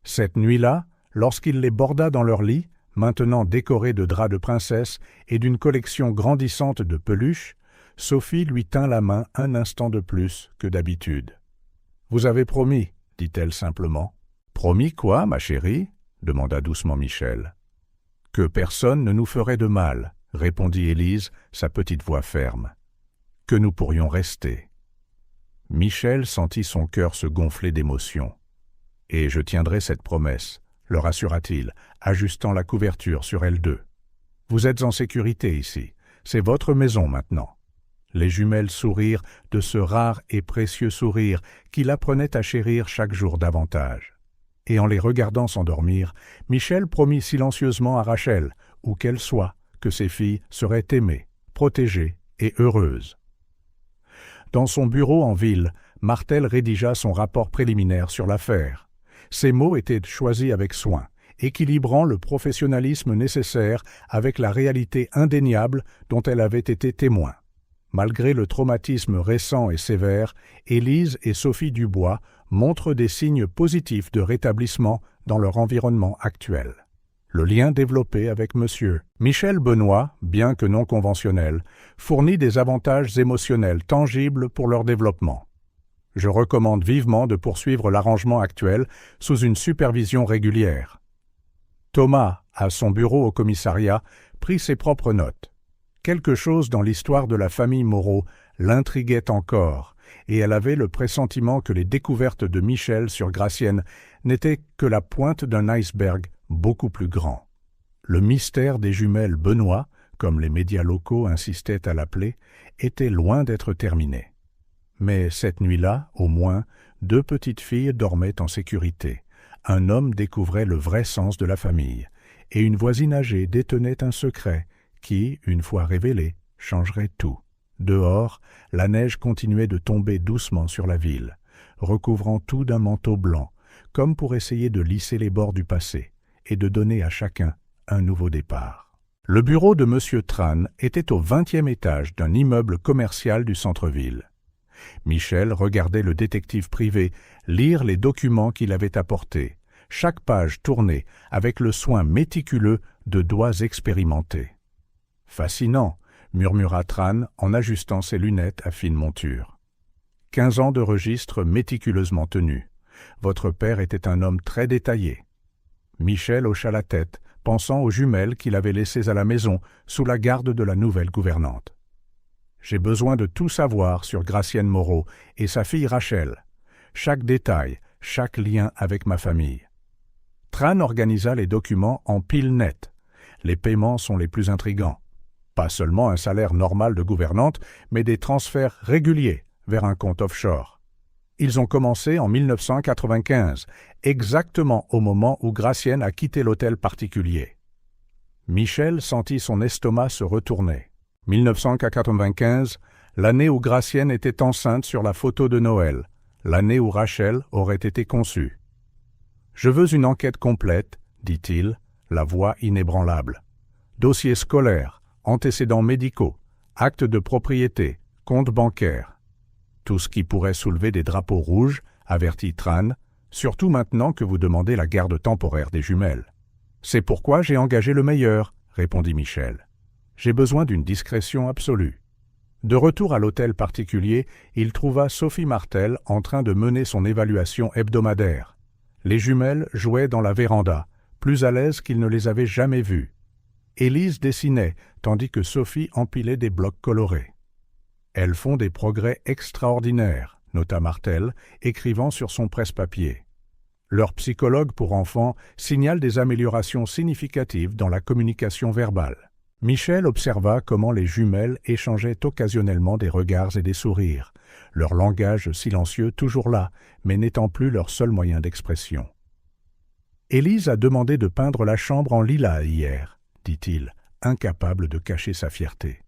Cette nuit-là, lorsqu'il les borda dans leur lit, maintenant décorés de draps de princesse et d'une collection grandissante de peluches, Sophie lui tint la main un instant de plus que d'habitude. « Vous avez promis, dit-elle simplement. »« Promis quoi, ma chérie ?» demanda doucement Michel. « Que personne ne nous ferait de mal, » répondit Élise, sa petite voix ferme. « Que nous pourrions rester. » Michel sentit son cœur se gonfler d'émotion. « Et je tiendrai cette promesse, » le rassura-t-il, ajustant la couverture sur elles deux. « Vous êtes en sécurité ici, c'est votre maison maintenant. » Les jumelles sourirent de ce rare et précieux sourire qui l'apprenaient à chérir chaque jour davantage. Et en les regardant s'endormir, Michel promit silencieusement à Rachel, où qu'elle soit, que ses filles seraient aimées, protégées et heureuses. Dans son bureau en ville, Martel rédigea son rapport préliminaire sur l'affaire. Ses mots étaient choisis avec soin, équilibrant le professionnalisme nécessaire avec la réalité indéniable dont elle avait été témoin. Malgré le traumatisme récent et sévère, Élise et Sophie Dubois montrent des signes positifs de rétablissement dans leur environnement actuel. Le lien développé avec M. Michel Benoît, bien que non conventionnel, fournit des avantages émotionnels tangibles pour leur développement. Je recommande vivement de poursuivre l'arrangement actuel sous une supervision régulière. Thomas, à son bureau au commissariat, prit ses propres notes. Quelque chose dans l'histoire de la famille Moreau l'intriguait encore, et elle avait le pressentiment que les découvertes de Michel sur Gracienne n'étaient que la pointe d'un iceberg beaucoup plus grand. Le mystère des jumelles Benoît, comme les médias locaux insistaient à l'appeler, était loin d'être terminé. Mais cette nuit-là, au moins, 2 petites filles dormaient en sécurité. Un homme découvrait le vrai sens de la famille, et une voisine âgée détenait un secret qui, une fois révélé, changerait tout. Dehors, la neige continuait de tomber doucement sur la ville, recouvrant tout d'un manteau blanc, comme pour essayer de lisser les bords du passé et de donner à chacun un nouveau départ. Le bureau de M. Tran était au 20e étage d'un immeuble commercial du centre-ville. Michel regardait le détective privé lire les documents qu'il avait apportés, chaque page tournée avec le soin méticuleux de doigts expérimentés. « Fascinant », murmura Tran en ajustant ses lunettes à fine monture. 15 ans de registre méticuleusement tenus. Votre père était un homme très détaillé. Michel hocha la tête, pensant aux jumelles qu'il avait laissées à la maison sous la garde de la nouvelle gouvernante. « J'ai besoin de tout savoir sur Gracienne Moreau et sa fille Rachel. Chaque détail, chaque lien avec ma famille. » Tran organisa les documents en piles nettes. Les paiements sont les plus intrigants. Pas seulement un salaire normal de gouvernante, mais des transferts réguliers vers un compte offshore. Ils ont commencé en 1995, exactement au moment où Gracienne a quitté l'hôtel particulier. Michel sentit son estomac se retourner. 1995, l'année où Gracienne était enceinte sur la photo de Noël, l'année où Rachel aurait été conçue. « Je veux une enquête complète, » dit-il, la voix inébranlable. « Dossier scolaire, antécédents médicaux, actes de propriété, comptes bancaires. Tout ce qui pourrait soulever des drapeaux rouges, avertit Tran, surtout maintenant que vous demandez la garde temporaire des jumelles. C'est pourquoi j'ai engagé le meilleur, répondit Michel. J'ai besoin d'une discrétion absolue. De retour à l'hôtel particulier, il trouva Sophie Martel en train de mener son évaluation hebdomadaire. Les jumelles jouaient dans la véranda, plus à l'aise qu'il ne les avait jamais vues. Élise dessinait, tandis que Sophie empilait des blocs colorés. « Elles font des progrès extraordinaires », nota Martel, écrivant sur son presse-papier. Leur psychologue pour enfants signale des améliorations significatives dans la communication verbale. Michel observa comment les jumelles échangeaient occasionnellement des regards et des sourires, leur langage silencieux toujours là, mais n'étant plus leur seul moyen d'expression. « Élise a demandé de peindre la chambre en lilas hier, dit-il, incapable de cacher sa fierté.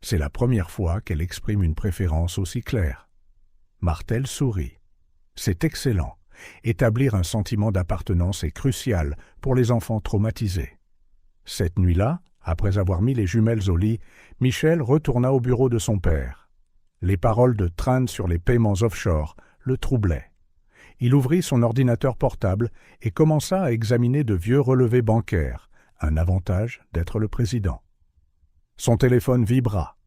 C'est la première fois qu'elle exprime une préférence aussi claire. Martel sourit. C'est excellent. Établir un sentiment d'appartenance est crucial pour les enfants traumatisés. Cette nuit-là, après avoir mis les jumelles au lit, Michel retourna au bureau de son père. Les paroles de Tran sur les paiements offshore le troublaient. Il ouvrit son ordinateur portable et commença à examiner de vieux relevés bancaires, un avantage d'être le président. Son téléphone vibra.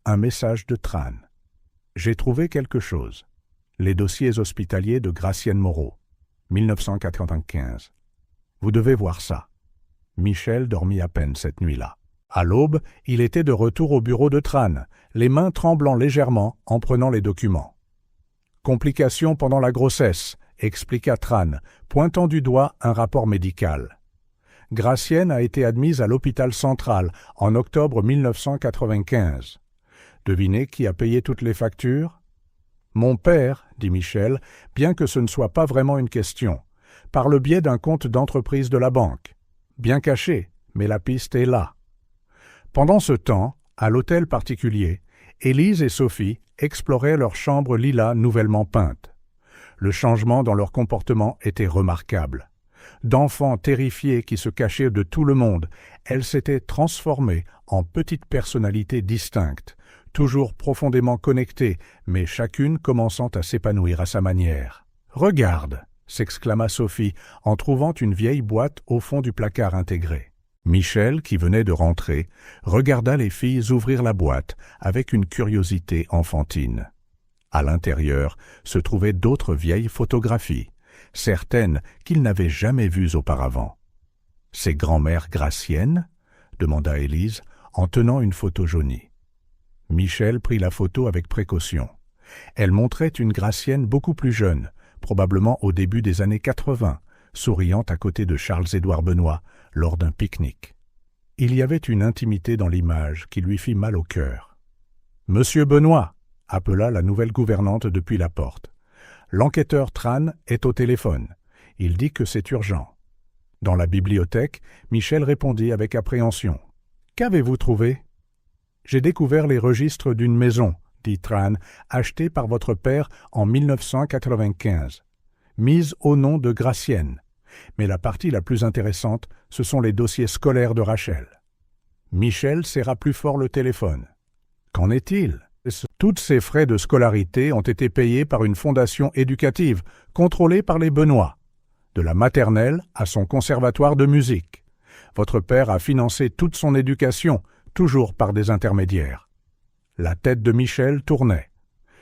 Un message de Tran. « J'ai trouvé quelque chose. Les dossiers hospitaliers de Gracienne Moreau, 1995. Vous devez voir ça. » Michel dormit à peine cette nuit-là. À l'aube, il était de retour au bureau de Tran, les mains tremblant légèrement en prenant les documents. « Complications pendant la grossesse », expliqua Tran, pointant du doigt un rapport médical. Gracienne a été admise à l'hôpital central en octobre 1995. Devinez qui a payé toutes les factures ? Mon père, dit Michel, bien que ce ne soit pas vraiment une question, par le biais d'un compte d'entreprise de la banque. Bien caché, mais la piste est là. Pendant ce temps, à l'hôtel particulier, Élise et Sophie exploraient leur chambre lilas nouvellement peinte. Le changement dans leur comportement était remarquable. D'enfants terrifiés qui se cachaient de tout le monde, elles s'étaient transformées en petites personnalités distinctes, toujours profondément connectées, mais chacune commençant à s'épanouir à sa manière. « Regarde !» s'exclama Sophie en trouvant une vieille boîte au fond du placard intégré. Michel, qui venait de rentrer, regarda les filles ouvrir la boîte avec une curiosité enfantine. À l'intérieur se trouvaient d'autres vieilles photographies, certaines qu'il n'avait jamais vues auparavant. « Ces grand-mères Gracienne ?» demanda Élise en tenant une photo jaunie. Michel prit la photo avec précaution. Elle montrait une Gracienne beaucoup plus jeune, probablement au début des années 80, souriant à côté de Charles-Édouard Benoît lors d'un pique-nique. Il y avait une intimité dans l'image qui lui fit mal au cœur. « Monsieur Benoît !» appela la nouvelle gouvernante depuis la porte. « L'enquêteur Tran est au téléphone. Il dit que c'est urgent. » Dans la bibliothèque, Michel répondit avec appréhension. « Qu'avez-vous trouvé ?»« J'ai découvert les registres d'une maison, dit Tran, achetée par votre père en 1995, mise au nom de Gracienne. Mais la partie la plus intéressante, ce sont les dossiers scolaires de Rachel. » Michel serra plus fort le téléphone. « Qu'en est-il ? Toutes ces frais de scolarité ont été payés par une fondation éducative, contrôlée par les Benoît, de la maternelle à son conservatoire de musique. Votre père a financé toute son éducation, toujours par des intermédiaires. » La tête de Michel tournait.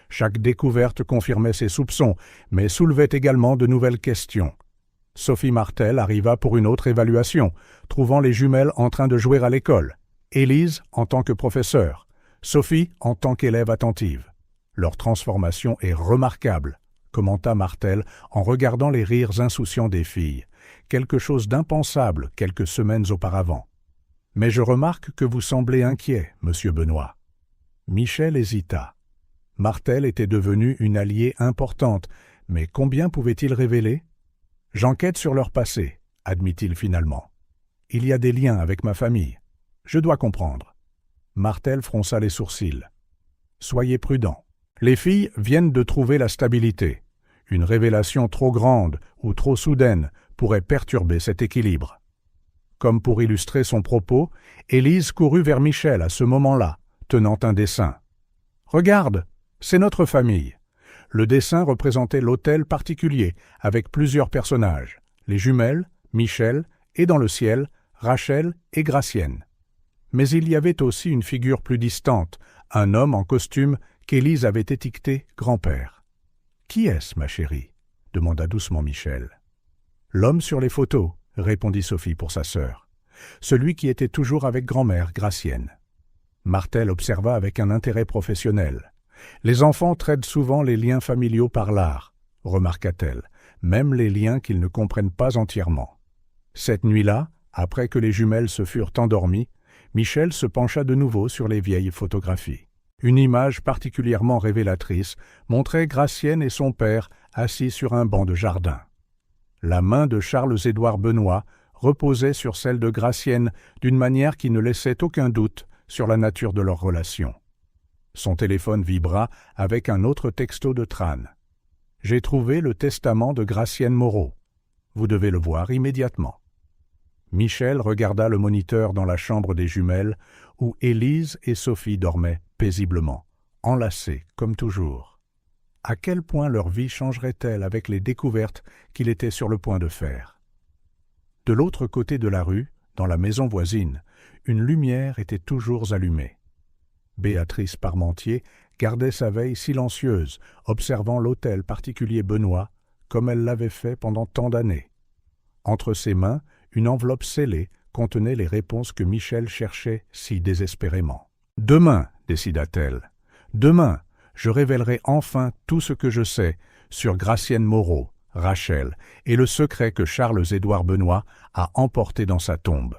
Chaque découverte confirmait ses soupçons, mais soulevait également de nouvelles questions. Sophie Martel arriva pour une autre évaluation, trouvant les jumelles en train de jouer à l'école. Élise en tant que professeure, Sophie en tant qu'élève attentive. Leur transformation est remarquable, commenta Martel en regardant les rires insouciants des filles. Quelque chose d'impensable quelques semaines auparavant. Mais je remarque que vous semblez inquiet, monsieur Benoît. Michel hésita. Martel était devenue une alliée importante, mais combien pouvait-il révéler ? J'enquête sur leur passé, admit-il finalement. Il y a des liens avec ma famille. Je dois comprendre. Martel fronça les sourcils. Soyez prudent. Les filles viennent de trouver la stabilité. Une révélation trop grande ou trop soudaine pourrait perturber cet équilibre. Comme pour illustrer son propos, Élise courut vers Michel à ce moment-là, tenant un dessin. « Regarde, c'est notre famille. » Le dessin représentait l'hôtel particulier, avec plusieurs personnages, les jumelles, Michel, et dans le ciel, Rachel et Gracienne. Mais il y avait aussi une figure plus distante, un homme en costume qu'Élise avait étiqueté grand-père. « Qui est-ce, ma chérie ?» demanda doucement Michel. « L'homme sur les photos, » répondit Sophie pour sa sœur. « Celui qui était toujours avec grand-mère Gracienne. » Martel observa avec un intérêt professionnel. « Les enfants traitent souvent les liens familiaux par l'art, » remarqua-t-elle, même les liens qu'ils ne comprennent pas entièrement. Cette nuit-là, après que les jumelles se furent endormies, Michel se pencha de nouveau sur les vieilles photographies. Une image particulièrement révélatrice montrait Gracienne et son père assis sur un banc de jardin. La main de Charles-Édouard Benoît reposait sur celle de Gracienne d'une manière qui ne laissait aucun doute sur la nature de leur relation. Son téléphone vibra avec un autre texto de Tran. « J'ai trouvé le testament de Gracienne Moreau. Vous devez le voir immédiatement. » Michel regarda le moniteur dans la chambre des jumelles où Élise et Sophie dormaient paisiblement, enlacées comme toujours. À quel point leur vie changerait-elle avec les découvertes qu'il était sur le point de faire? De l'autre côté de la rue, dans la maison voisine, une lumière était toujours allumée. Béatrice Parmentier gardait sa veille silencieuse, observant l'hôtel particulier Benoît, comme elle l'avait fait pendant tant d'années. Entre ses mains, une enveloppe scellée contenait les réponses que Michel cherchait si désespérément. « Demain, décida-t-elle, demain, je révélerai enfin tout ce que je sais sur Gracienne Moreau, Rachel et le secret que Charles-Édouard Benoît a emporté dans sa tombe. »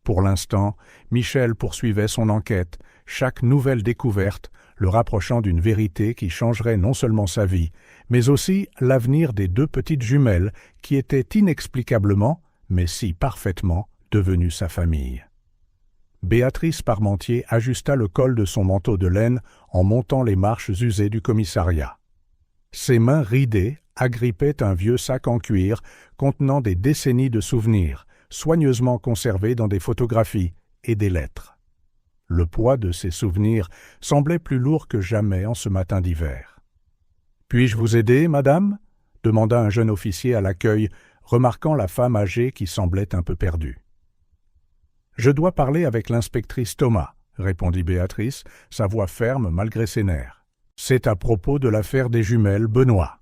Pour l'instant, Michel poursuivait son enquête, chaque nouvelle découverte le rapprochant d'une vérité qui changerait non seulement sa vie, mais aussi l'avenir des deux petites jumelles qui étaient inexplicablement, mais si parfaitement, devenues sa famille. Béatrice Parmentier ajusta le col de son manteau de laine en montant les marches usées du commissariat. Ses mains ridées agrippaient un vieux sac en cuir contenant des décennies de souvenirs, soigneusement conservés dans des photographies et des lettres. Le poids de ces souvenirs semblait plus lourd que jamais en ce matin d'hiver. « Puis-je vous aider, madame » demanda un jeune officier à l'accueil, remarquant la femme âgée qui semblait un peu perdue. « Je dois parler avec l'inspectrice Thomas, » répondit Béatrice, sa voix ferme malgré ses nerfs. « C'est à propos de l'affaire des jumelles Benoît. »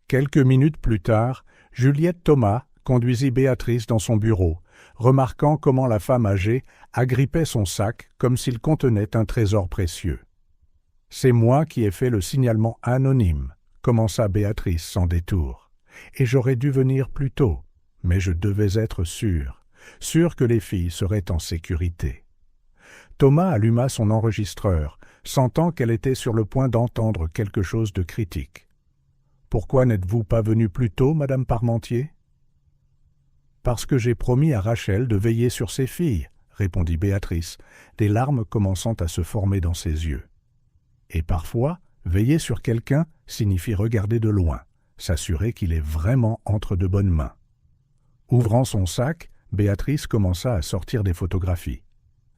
Quelques minutes plus tard, Juliette Thomas conduisit Béatrice dans son bureau, remarquant comment la femme âgée agrippait son sac comme s'il contenait un trésor précieux. « C'est moi qui ai fait le signalement anonyme, » commença Béatrice sans détour. « Et j'aurais dû venir plus tôt, mais je devais être sûr que les filles seraient en sécurité. » Thomas alluma son enregistreur, sentant qu'elle était sur le point d'entendre quelque chose de critique. « Pourquoi n'êtes-vous pas venue plus tôt, madame Parmentier ?»« Parce que j'ai promis à Rachel de veiller sur ses filles, » répondit Béatrice, des larmes commençant à se former dans ses yeux. Et parfois, veiller sur quelqu'un signifie regarder de loin, s'assurer qu'il est vraiment entre de bonnes mains. Ouvrant son sac, Béatrice commença à sortir des photographies.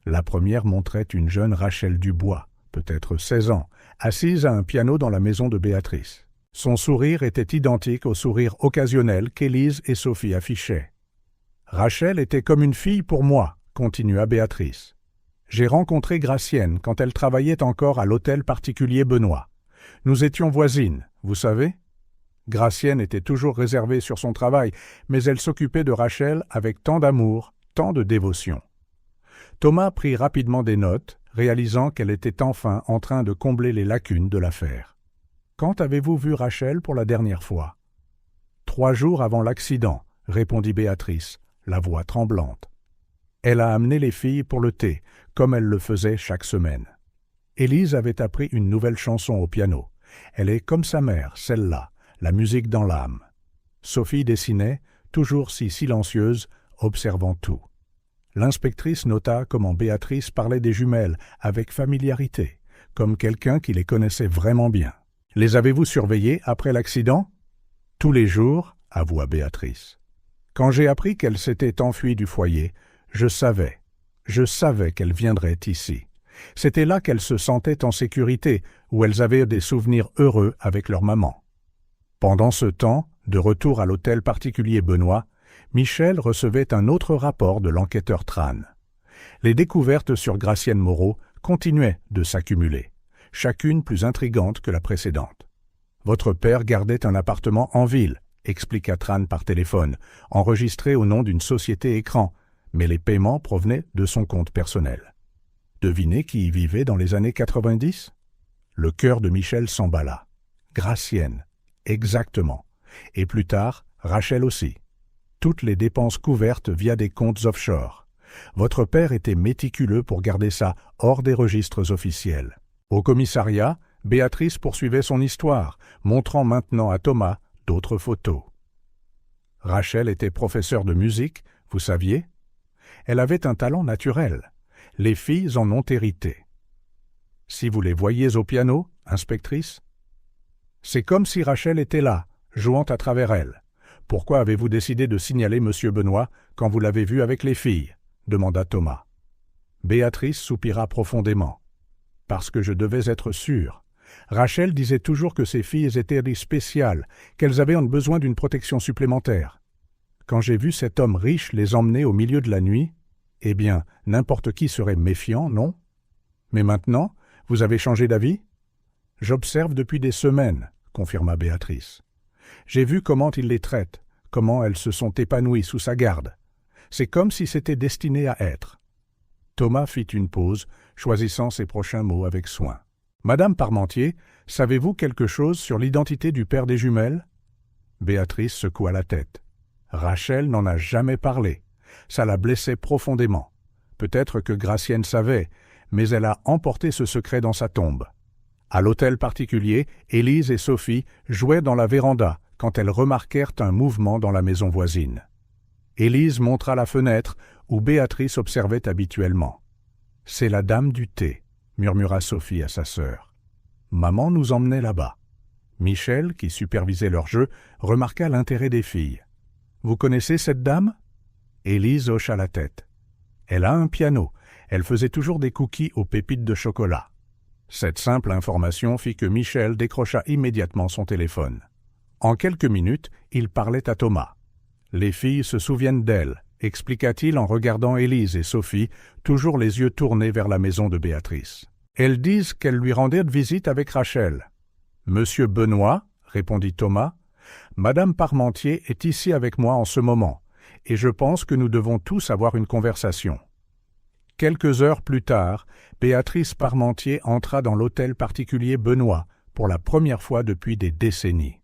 La première montrait une jeune Rachel Dubois, peut-être 16 ans, assise à un piano dans la maison de Béatrice. Son sourire était identique au sourire occasionnel qu'Élise et Sophie affichaient. « Rachel était comme une fille pour moi, » continua Béatrice. « J'ai rencontré Gracienne quand elle travaillait encore à l'hôtel particulier Benoît. Nous étions voisines, vous savez. Gracienne était toujours réservée sur son travail, mais elle s'occupait de Rachel avec tant d'amour, tant de dévotion. » Thomas prit rapidement des notes, réalisant qu'elle était enfin en train de combler les lacunes de l'affaire. « Quand avez-vous vu Rachel pour la dernière fois ?»« 3 jours avant l'accident, » répondit Béatrice, la voix tremblante. Elle a amené les filles pour le thé, comme elle le faisait chaque semaine. Élise avait appris une nouvelle chanson au piano. Elle est comme sa mère, celle-là, la musique dans l'âme. Sophie dessinait, toujours si silencieuse, observant tout. L'inspectrice nota comment Béatrice parlait des jumelles avec familiarité, comme quelqu'un qui les connaissait vraiment bien. « Les avez-vous surveillées après l'accident ?»« Tous les jours, » avoua Béatrice. « Quand j'ai appris qu'elle s'était enfuie du foyer, je savais qu'elle viendrait ici. C'était là qu'elles se sentaient en sécurité, où elles avaient des souvenirs heureux avec leur maman. » Pendant ce temps, de retour à l'hôtel particulier Benoît, Michel recevait un autre rapport de l'enquêteur Tran. Les découvertes sur Gracienne Moreau continuaient de s'accumuler, chacune plus intrigante que la précédente. « Votre père gardait un appartement en ville, » expliqua Tran par téléphone, enregistré au nom d'une société écran, mais les paiements provenaient de son compte personnel. Devinez qui y vivait dans les années 90 ? Le cœur de Michel s'emballa. Gracienne, exactement. Et plus tard, Rachel aussi. Toutes les dépenses couvertes via des comptes offshore. Votre père était méticuleux pour garder ça hors des registres officiels. Au commissariat, Béatrice poursuivait son histoire, montrant maintenant à Thomas d'autres photos. Rachel était professeure de musique, vous saviez? Elle avait un talent naturel. Les filles en ont hérité. Si vous les voyiez au piano, inspectrice? C'est comme si Rachel était là, jouant à travers elle. Pourquoi avez-vous décidé de signaler M. Benoît quand vous l'avez vu avec les filles? Demanda Thomas. Béatrice soupira profondément. Parce que je devais être sûre. Rachel disait toujours que ces filles étaient spéciales, qu'elles avaient besoin d'une protection supplémentaire. Quand j'ai vu cet homme riche les emmener au milieu de la nuit, eh bien, n'importe qui serait méfiant, non? Mais maintenant, vous avez changé d'avis? J'observe depuis des semaines, confirma Béatrice. J'ai vu comment il les traite, comment elles se sont épanouies sous sa garde. C'est comme si c'était destiné à être. Thomas fit une pause, choisissant ses prochains mots avec soin. Madame Parmentier, savez-vous quelque chose sur l'identité du père des jumelles? Béatrice secoua la tête. Rachel n'en a jamais parlé. Ça la blessait profondément. Peut-être que Gracienne savait, mais elle a emporté ce secret dans sa tombe. À l'hôtel particulier, Élise et Sophie jouaient dans la véranda quand elles remarquèrent un mouvement dans la maison voisine. Élise montra la fenêtre où Béatrice observait habituellement. « C'est la dame du thé », murmura Sophie à sa sœur. Maman nous emmenait là-bas. Michel, qui supervisait leur jeu, remarqua l'intérêt des filles. « Vous connaissez cette dame ?» Élise hocha la tête. « Elle a un piano. Elle faisait toujours des cookies aux pépites de chocolat. » Cette simple information fit que Michel décrocha immédiatement son téléphone. En quelques minutes, il parlait à Thomas. « Les filles se souviennent d'elle », expliqua-t-il en regardant Élise et Sophie, toujours les yeux tournés vers la maison de Béatrice. « Elles disent qu'elles lui rendaient visite avec Rachel. »« Monsieur Benoît, » répondit Thomas, « Madame Parmentier est ici avec moi en ce moment, et je pense que nous devons tous avoir une conversation. » Quelques heures plus tard, Béatrice Parmentier entra dans l'hôtel particulier Benoît pour la première fois depuis des décennies.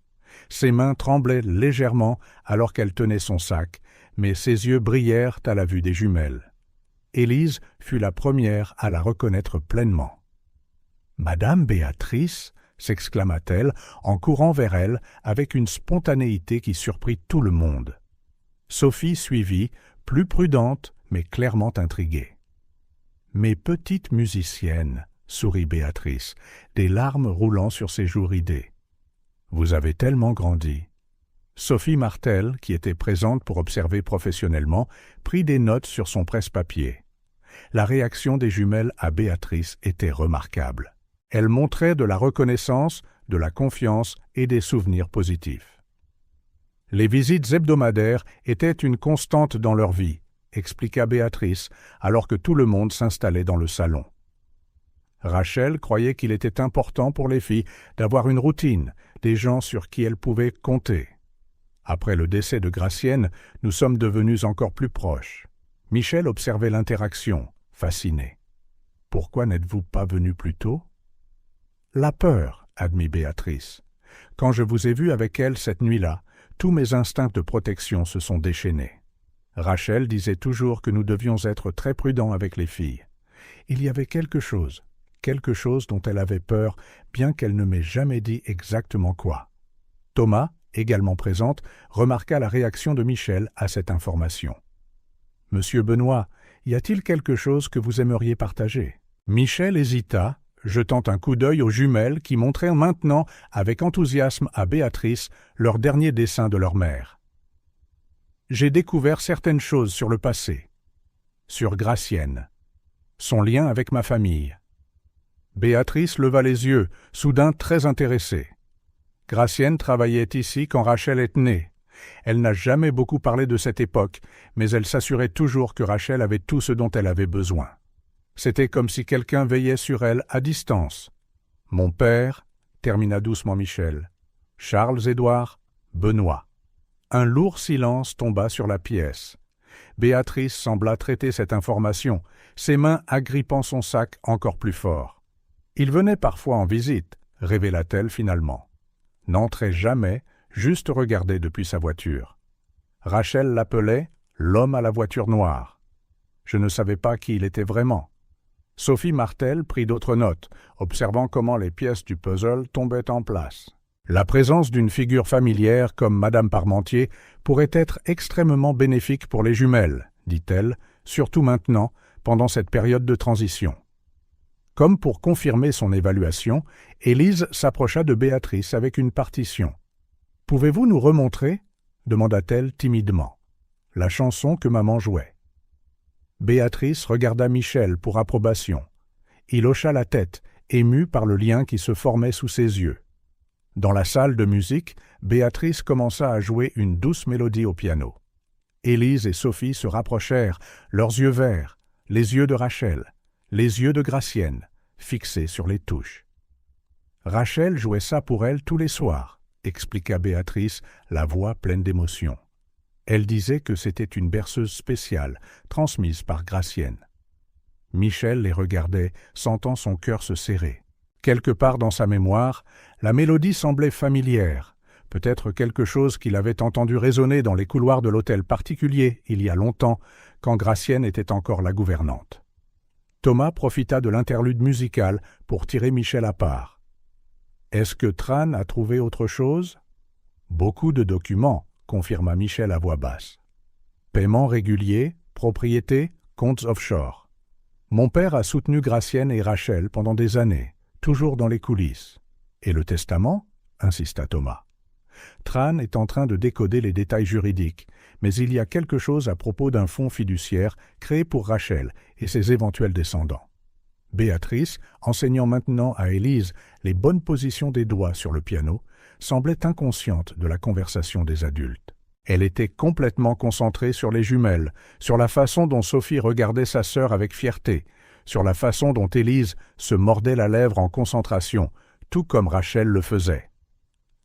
Ses mains tremblaient légèrement alors qu'elle tenait son sac, mais ses yeux brillèrent à la vue des jumelles. Élise fut la première à la reconnaître pleinement. « Madame Béatrice » s'exclama-t-elle en courant vers elle avec une spontanéité qui surprit tout le monde. Sophie suivit, plus prudente mais clairement intriguée. « Mes petites musiciennes » sourit Béatrice, des larmes roulant sur ses joues ridées. « Vous avez tellement grandi. » Sophie Martel, qui était présente pour observer professionnellement, prit des notes sur son presse-papier. La réaction des jumelles à Béatrice était remarquable. Elle montrait de la reconnaissance, de la confiance et des souvenirs positifs. Les visites hebdomadaires étaient une constante dans leur vie, expliqua Béatrice, alors que tout le monde s'installait dans le salon. Rachel croyait qu'il était important pour les filles d'avoir une routine, des gens sur qui elles pouvaient compter. Après le décès de Gracienne, nous sommes devenus encore plus proches. Michel observait l'interaction, fasciné. « Pourquoi n'êtes-vous pas venu plus tôt ?»« La peur, » admit Béatrice. « Quand je vous ai vu avec elle cette nuit-là, tous mes instincts de protection se sont déchaînés. Rachel disait toujours que nous devions être très prudents avec les filles. Il y avait quelque chose dont elle avait peur, bien qu'elle ne m'ait jamais dit exactement quoi. » Thomas, également présente, remarqua la réaction de Michel à cette information. « Monsieur Benoît, y a-t-il quelque chose que vous aimeriez partager ?» Michel hésita, jetant un coup d'œil aux jumelles qui montraient maintenant avec enthousiasme à Béatrice leur dernier dessin de leur mère. « J'ai découvert certaines choses sur le passé, sur Gracienne, son lien avec ma famille. » Béatrice leva les yeux, soudain très intéressée. Gracienne travaillait ici quand Rachel est née. Elle n'a jamais beaucoup parlé de cette époque, mais elle s'assurait toujours que Rachel avait tout ce dont elle avait besoin. C'était comme si quelqu'un veillait sur elle à distance. « Mon père » termina doucement Michel. « Charles-Édouard, Benoît. » Un lourd silence tomba sur la pièce. Béatrice sembla traiter cette information, ses mains agrippant son sac encore plus fort. Il venait parfois en visite, révéla-t-elle finalement. N'entrait jamais, juste regardait depuis sa voiture. Rachel l'appelait « l'homme à la voiture noire ». Je ne savais pas qui il était vraiment. Sophie Martel prit d'autres notes, observant comment les pièces du puzzle tombaient en place. La présence d'une figure familière comme Madame Parmentier pourrait être extrêmement bénéfique pour les jumelles, dit-elle, surtout maintenant, pendant cette période de transition. Comme pour confirmer son évaluation, Élise s'approcha de Béatrice avec une partition. « Pouvez-vous nous remontrer » demanda-t-elle timidement. « La chanson que maman jouait. » Béatrice regarda Michel pour approbation. Il hocha la tête, ému par le lien qui se formait sous ses yeux. Dans la salle de musique, Béatrice commença à jouer une douce mélodie au piano. Élise et Sophie se rapprochèrent, leurs yeux verts, les yeux de Rachel, les yeux de Gracienne, fixés sur les touches. Rachel jouait ça pour elle tous les soirs, expliqua Béatrice, la voix pleine d'émotion. Elle disait que c'était une berceuse spéciale, transmise par Gracienne. Michel les regardait, sentant son cœur se serrer. Quelque part dans sa mémoire, la mélodie semblait familière, peut-être quelque chose qu'il avait entendu résonner dans les couloirs de l'hôtel particulier il y a longtemps, quand Gracienne était encore la gouvernante. Thomas profita de l'interlude musical pour tirer Michel à part. « Est-ce que Tran a trouvé autre chose ?»« Beaucoup de documents, » confirma Michel à voix basse. « Paiements réguliers, propriétés, comptes offshore. Mon père a soutenu Gracienne et Rachel pendant des années, toujours dans les coulisses. Et le testament ?» insista Thomas. Tran est en train de décoder les détails juridiques, mais il y a quelque chose à propos d'un fonds fiduciaire créé pour Rachel et ses éventuels descendants. Béatrice, enseignant maintenant à Élise les bonnes positions des doigts sur le piano, semblait inconsciente de la conversation des adultes. Elle était complètement concentrée sur les jumelles, sur la façon dont Sophie regardait sa sœur avec fierté, sur la façon dont Élise se mordait la lèvre en concentration, tout comme Rachel le faisait.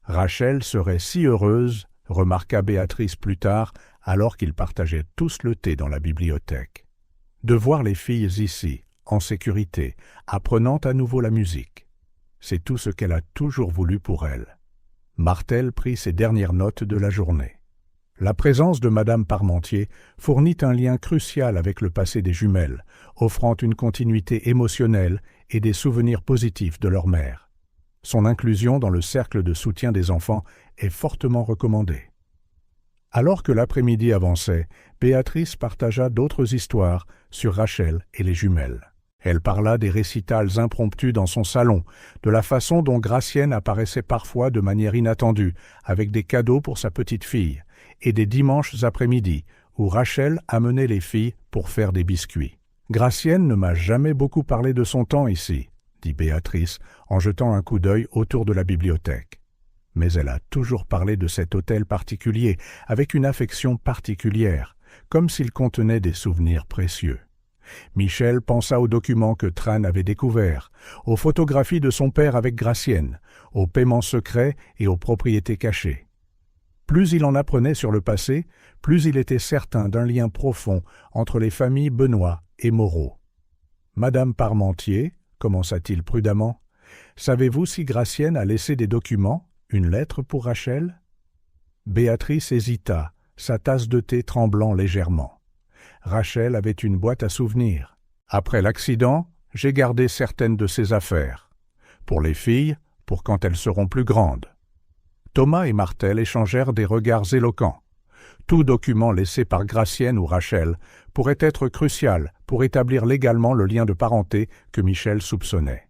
Rachel serait si heureuse, remarqua Béatrice plus tard, alors qu'ils partageaient tous le thé dans la bibliothèque. De voir les filles ici, en sécurité, apprenant à nouveau la musique. C'est tout ce qu'elle a toujours voulu pour elle. Martel prit ses dernières notes de la journée. La présence de Madame Parmentier fournit un lien crucial avec le passé des jumelles, offrant une continuité émotionnelle et des souvenirs positifs de leur mère. Son inclusion dans le cercle de soutien des enfants est fortement recommandée. Alors que l'après-midi avançait, Béatrice partagea d'autres histoires sur Rachel et les jumelles. Elle parla des récitals impromptus dans son salon, de la façon dont Gracienne apparaissait parfois de manière inattendue, avec des cadeaux pour sa petite fille, et des dimanches après-midi, où Rachel amenait les filles pour faire des biscuits. « Gracienne ne m'a jamais beaucoup parlé de son temps ici, » dit Béatrice, en jetant un coup d'œil autour de la bibliothèque. Mais elle a toujours parlé de cet hôtel particulier, avec une affection particulière, comme s'il contenait des souvenirs précieux. Michel pensa aux documents que Tran avait découverts, aux photographies de son père avec Gracienne, aux paiements secrets et aux propriétés cachées. Plus il en apprenait sur le passé, plus il était certain d'un lien profond entre les familles Benoît et Moreau. « Madame Parmentier, commença-t-il prudemment, savez-vous si Gracienne a laissé des documents, une lettre pour Rachel ?» Béatrice hésita, sa tasse de thé tremblant légèrement. Rachel avait une boîte à souvenirs. Après l'accident, j'ai gardé certaines de ses affaires. Pour les filles, pour quand elles seront plus grandes. Thomas et Martel échangèrent des regards éloquents. Tout document laissé par Gracienne ou Rachel pourrait être crucial pour établir légalement le lien de parenté que Michel soupçonnait.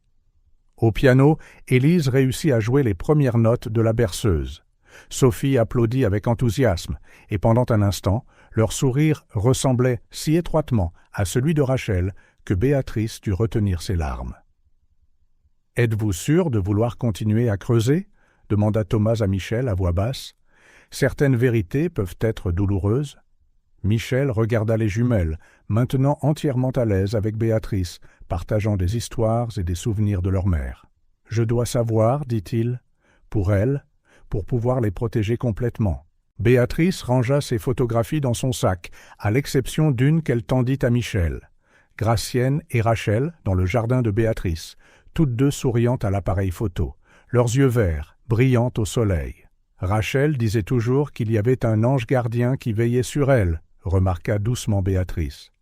Au piano, Élise réussit à jouer les premières notes de la berceuse. Sophie applaudit avec enthousiasme, et pendant un instant, leur sourire ressemblait si étroitement à celui de Rachel que Béatrice dut retenir ses larmes. « Êtes-vous sûr de vouloir continuer à creuser ?» demanda Thomas à Michel à voix basse. « Certaines vérités peuvent être douloureuses. » Michel regarda les jumelles, maintenant entièrement à l'aise avec Béatrice, partageant des histoires et des souvenirs de leur mère. « Je dois savoir, dit-il, pour elles, pour pouvoir les protéger complètement. » Béatrice rangea ses photographies dans son sac, à l'exception d'une qu'elle tendit à Michel. Gracienne et Rachel, dans le jardin de Béatrice, toutes deux souriant à l'appareil photo, leurs yeux verts, brillants au soleil. Rachel disait toujours qu'il y avait un ange gardien qui veillait sur elle, remarqua doucement Béatrice.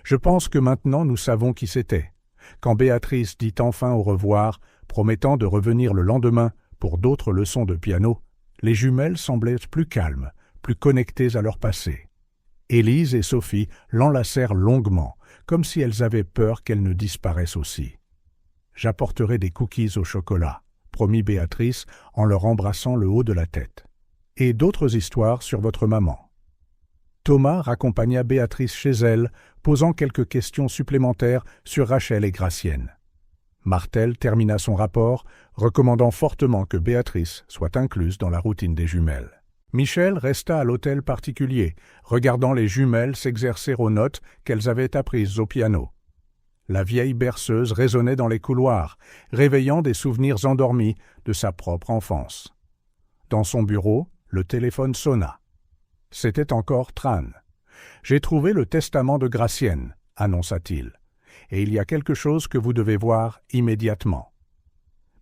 Je pense que maintenant nous savons qui c'était. Quand Béatrice dit enfin au revoir, promettant de revenir le lendemain pour d'autres leçons de piano, les jumelles semblaient plus calmes, plus connectées à leur passé. Élise et Sophie l'enlacèrent longuement, comme si elles avaient peur qu'elle ne disparaisse aussi. « J'apporterai des cookies au chocolat », promit Béatrice en leur embrassant le haut de la tête. « Et d'autres histoires sur votre maman. » Thomas raccompagna Béatrice chez elle, posant quelques questions supplémentaires sur Rachel et Gracienne. Martel termina son rapport, recommandant fortement que Béatrice soit incluse dans la routine des jumelles. Michel resta à l'hôtel particulier, regardant les jumelles s'exercer aux notes qu'elles avaient apprises au piano. La vieille berceuse résonnait dans les couloirs, réveillant des souvenirs endormis de sa propre enfance. Dans son bureau, le téléphone sonna. C'était encore Tran. « J'ai trouvé le testament de Gracienne », annonça-t-il, « et il y a quelque chose que vous devez voir immédiatement. »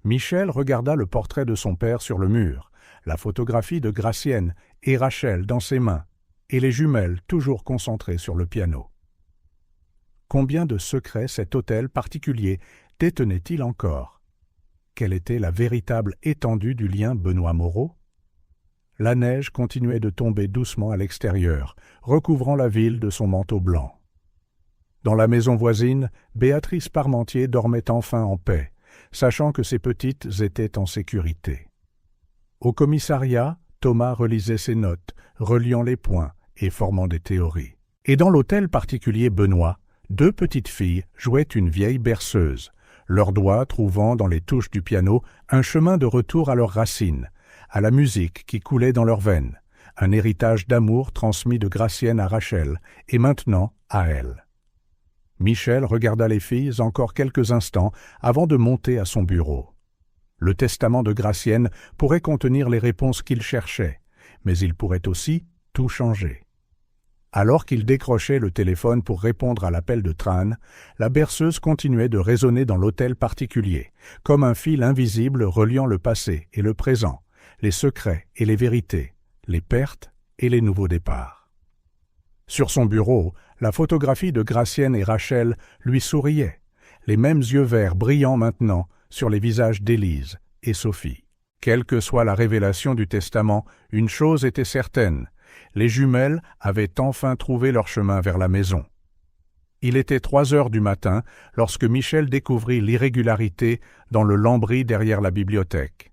Michel regarda le portrait de son père sur le mur, la photographie de Gracienne et Rachel dans ses mains, et les jumelles toujours concentrées sur le piano. Combien de secrets cet hôtel particulier détenait-il encore? Quelle était la véritable étendue du lien Benoît-Moreau? La neige continuait de tomber doucement à l'extérieur, recouvrant la ville de son manteau blanc. Dans la maison voisine, Béatrice Parmentier dormait enfin en paix, sachant que ses petites étaient en sécurité. Au commissariat, Thomas relisait ses notes, reliant les points et formant des théories. Et dans l'hôtel particulier Benoît, 2 petites filles jouaient une vieille berceuse, leurs doigts trouvant dans les touches du piano un chemin de retour à leurs racines, à la musique qui coulait dans leurs veines, un héritage d'amour transmis de Gracienne à Rachel et maintenant à elle. Michel regarda les filles encore quelques instants avant de monter à son bureau. Le testament de Gracienne pourrait contenir les réponses qu'il cherchait, mais il pourrait aussi tout changer. Alors qu'il décrochait le téléphone pour répondre à l'appel de Tran, la berceuse continuait de résonner dans l'hôtel particulier, comme un fil invisible reliant le passé et le présent, les secrets et les vérités, les pertes et les nouveaux départs. Sur son bureau, la photographie de Gracienne et Rachel lui souriait, les mêmes yeux verts brillants maintenant sur les visages d'Élise et Sophie. Quelle que soit la révélation du testament, une chose était certaine, les jumelles avaient enfin trouvé leur chemin vers la maison. Il était 3 heures du matin lorsque Michel découvrit l'irrégularité dans le lambris derrière la bibliothèque.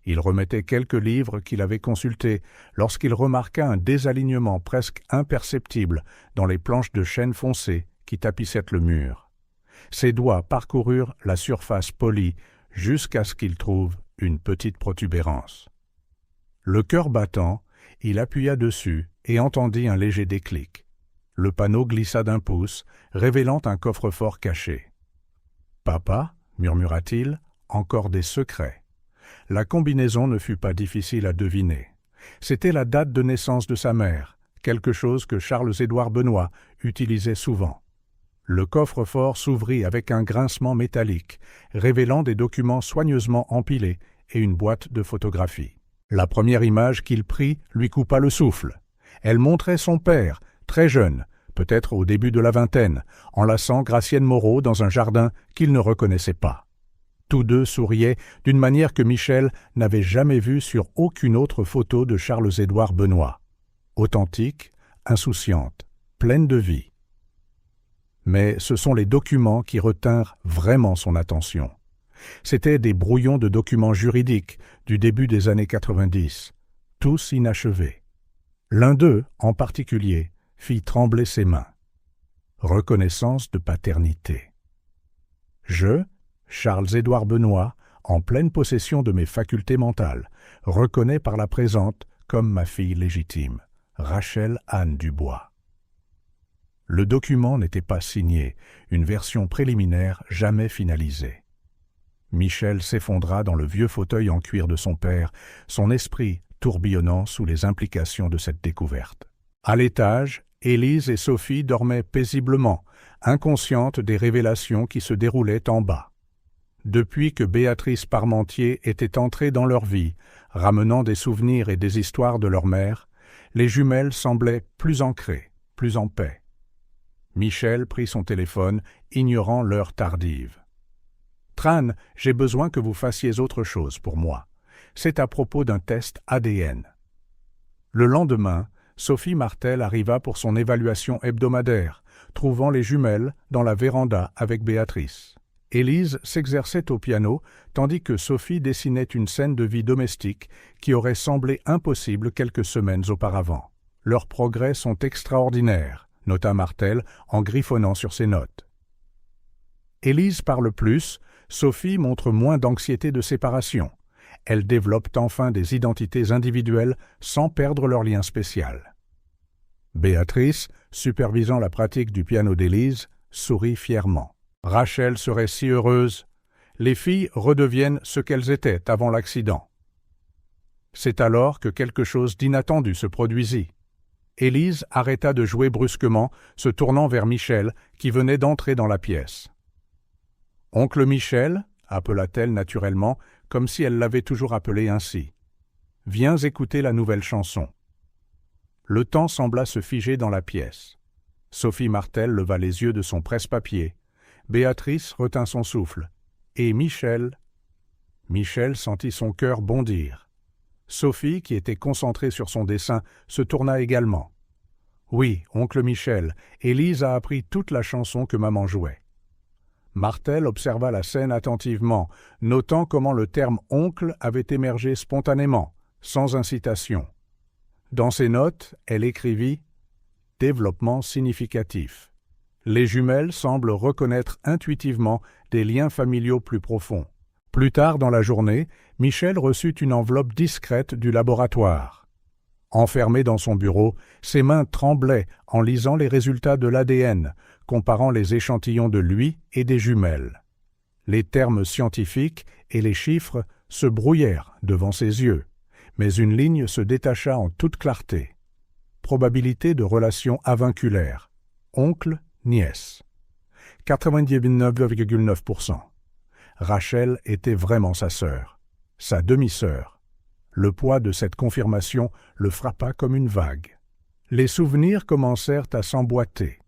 Il remettait quelques livres qu'il avait consultés lorsqu'il remarqua un désalignement presque imperceptible dans les planches de chêne foncé qui tapissaient le mur. Ses doigts parcoururent la surface polie jusqu'à ce qu'il trouve une petite protubérance. Le cœur battant, il appuya dessus et entendit un léger déclic. Le panneau glissa d'1 pouce, révélant un coffre-fort caché. « Papa » murmura-t-il, « encore des secrets. » La combinaison ne fut pas difficile à deviner. C'était la date de naissance de sa mère, quelque chose que Charles-Édouard Benoît utilisait souvent. Le coffre-fort s'ouvrit avec un grincement métallique, révélant des documents soigneusement empilés et une boîte de photographies. La première image qu'il prit lui coupa le souffle. Elle montrait son père, très jeune, peut-être au début de la vingtaine, enlaçant Gracienne Moreau dans un jardin qu'il ne reconnaissait pas. Tous deux souriaient d'une manière que Michel n'avait jamais vue sur aucune autre photo de Charles-Édouard Benoît. Authentique, insouciante, pleine de vie. Mais ce sont les documents qui retinrent vraiment son attention. C'étaient des brouillons de documents juridiques du début des années 90, tous inachevés. L'un d'eux, en particulier, fit trembler ses mains. Reconnaissance de paternité. Je, Charles-Édouard Benoît, en pleine possession de mes facultés mentales, reconnais par la présente comme ma fille légitime, Rachel Anne Dubois. Le document n'était pas signé, une version préliminaire jamais finalisée. Michel s'effondra dans le vieux fauteuil en cuir de son père, son esprit tourbillonnant sous les implications de cette découverte. À l'étage, Élise et Sophie dormaient paisiblement, inconscientes des révélations qui se déroulaient en bas. Depuis que Béatrice Parmentier était entrée dans leur vie, ramenant des souvenirs et des histoires de leur mère, les jumelles semblaient plus ancrées, plus en paix. Michel prit son téléphone, ignorant l'heure tardive. « Tran, j'ai besoin que vous fassiez autre chose pour moi. c'est à propos d'un test ADN. Le lendemain, Sophie Martel arriva pour son évaluation hebdomadaire, trouvant les jumelles dans la véranda avec Béatrice. Élise s'exerçait au piano, tandis que Sophie dessinait une scène de vie domestique qui aurait semblé impossible quelques semaines auparavant. Leurs progrès sont extraordinaires, nota Martel en griffonnant sur ses notes. Élise parle plus, Sophie montre moins d'anxiété de séparation. Elles développent enfin des identités individuelles sans perdre leur lien spécial. Béatrice, supervisant la pratique du piano d'Élise, sourit fièrement. Rachel serait si heureuse. Les filles redeviennent ce qu'elles étaient avant l'accident. C'est alors que quelque chose d'inattendu se produisit. Élise arrêta de jouer brusquement, se tournant vers Michel, qui venait d'entrer dans la pièce. « Oncle Michel » appela-t-elle naturellement, comme si elle l'avait toujours appelé ainsi. « Viens écouter la nouvelle chanson. » Le temps sembla se figer dans la pièce. Sophie Martel leva les yeux de son presse-papier. Béatrice retint son souffle. Et Michel sentit son cœur bondir. Sophie, qui était concentrée sur son dessin, se tourna également. « Oui, oncle Michel, Élise a appris toute la chanson que maman jouait. » Martel observa la scène attentivement, notant comment le terme « oncle » avait émergé spontanément, sans incitation. Dans ses notes, elle écrivit « Développement significatif ». Les jumelles semblent reconnaître intuitivement des liens familiaux plus profonds. Plus tard dans la journée, Michel reçut une enveloppe discrète du laboratoire. Enfermé dans son bureau, ses mains tremblaient en lisant les résultats de l'ADN, comparant les échantillons de lui et des jumelles. Les termes scientifiques et les chiffres se brouillèrent devant ses yeux, mais une ligne se détacha en toute clarté. Probabilité de relation avinculaire. Oncle-nièce. 99,9%. Rachel était vraiment sa sœur, sa demi-sœur. Le poids de cette confirmation le frappa comme une vague. Les souvenirs commencèrent à s'emboîter.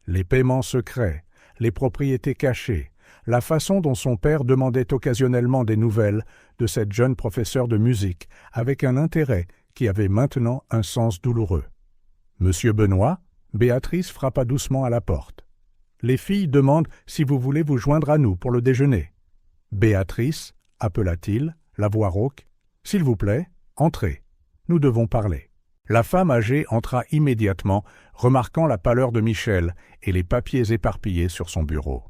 Les paiements secrets, les propriétés cachées, la façon dont son père demandait occasionnellement des nouvelles de cette jeune professeure de musique avec un intérêt qui avait maintenant un sens douloureux. « Monsieur Benoît ?» Béatrice frappa doucement à la porte. « Les filles demandent si vous voulez vous joindre à nous pour le déjeuner. »« Béatrice » appela-t-il, la voix rauque. « S'il vous plaît, entrez. Nous devons parler. » La femme âgée entra immédiatement, remarquant la pâleur de Michel et les papiers éparpillés sur son bureau.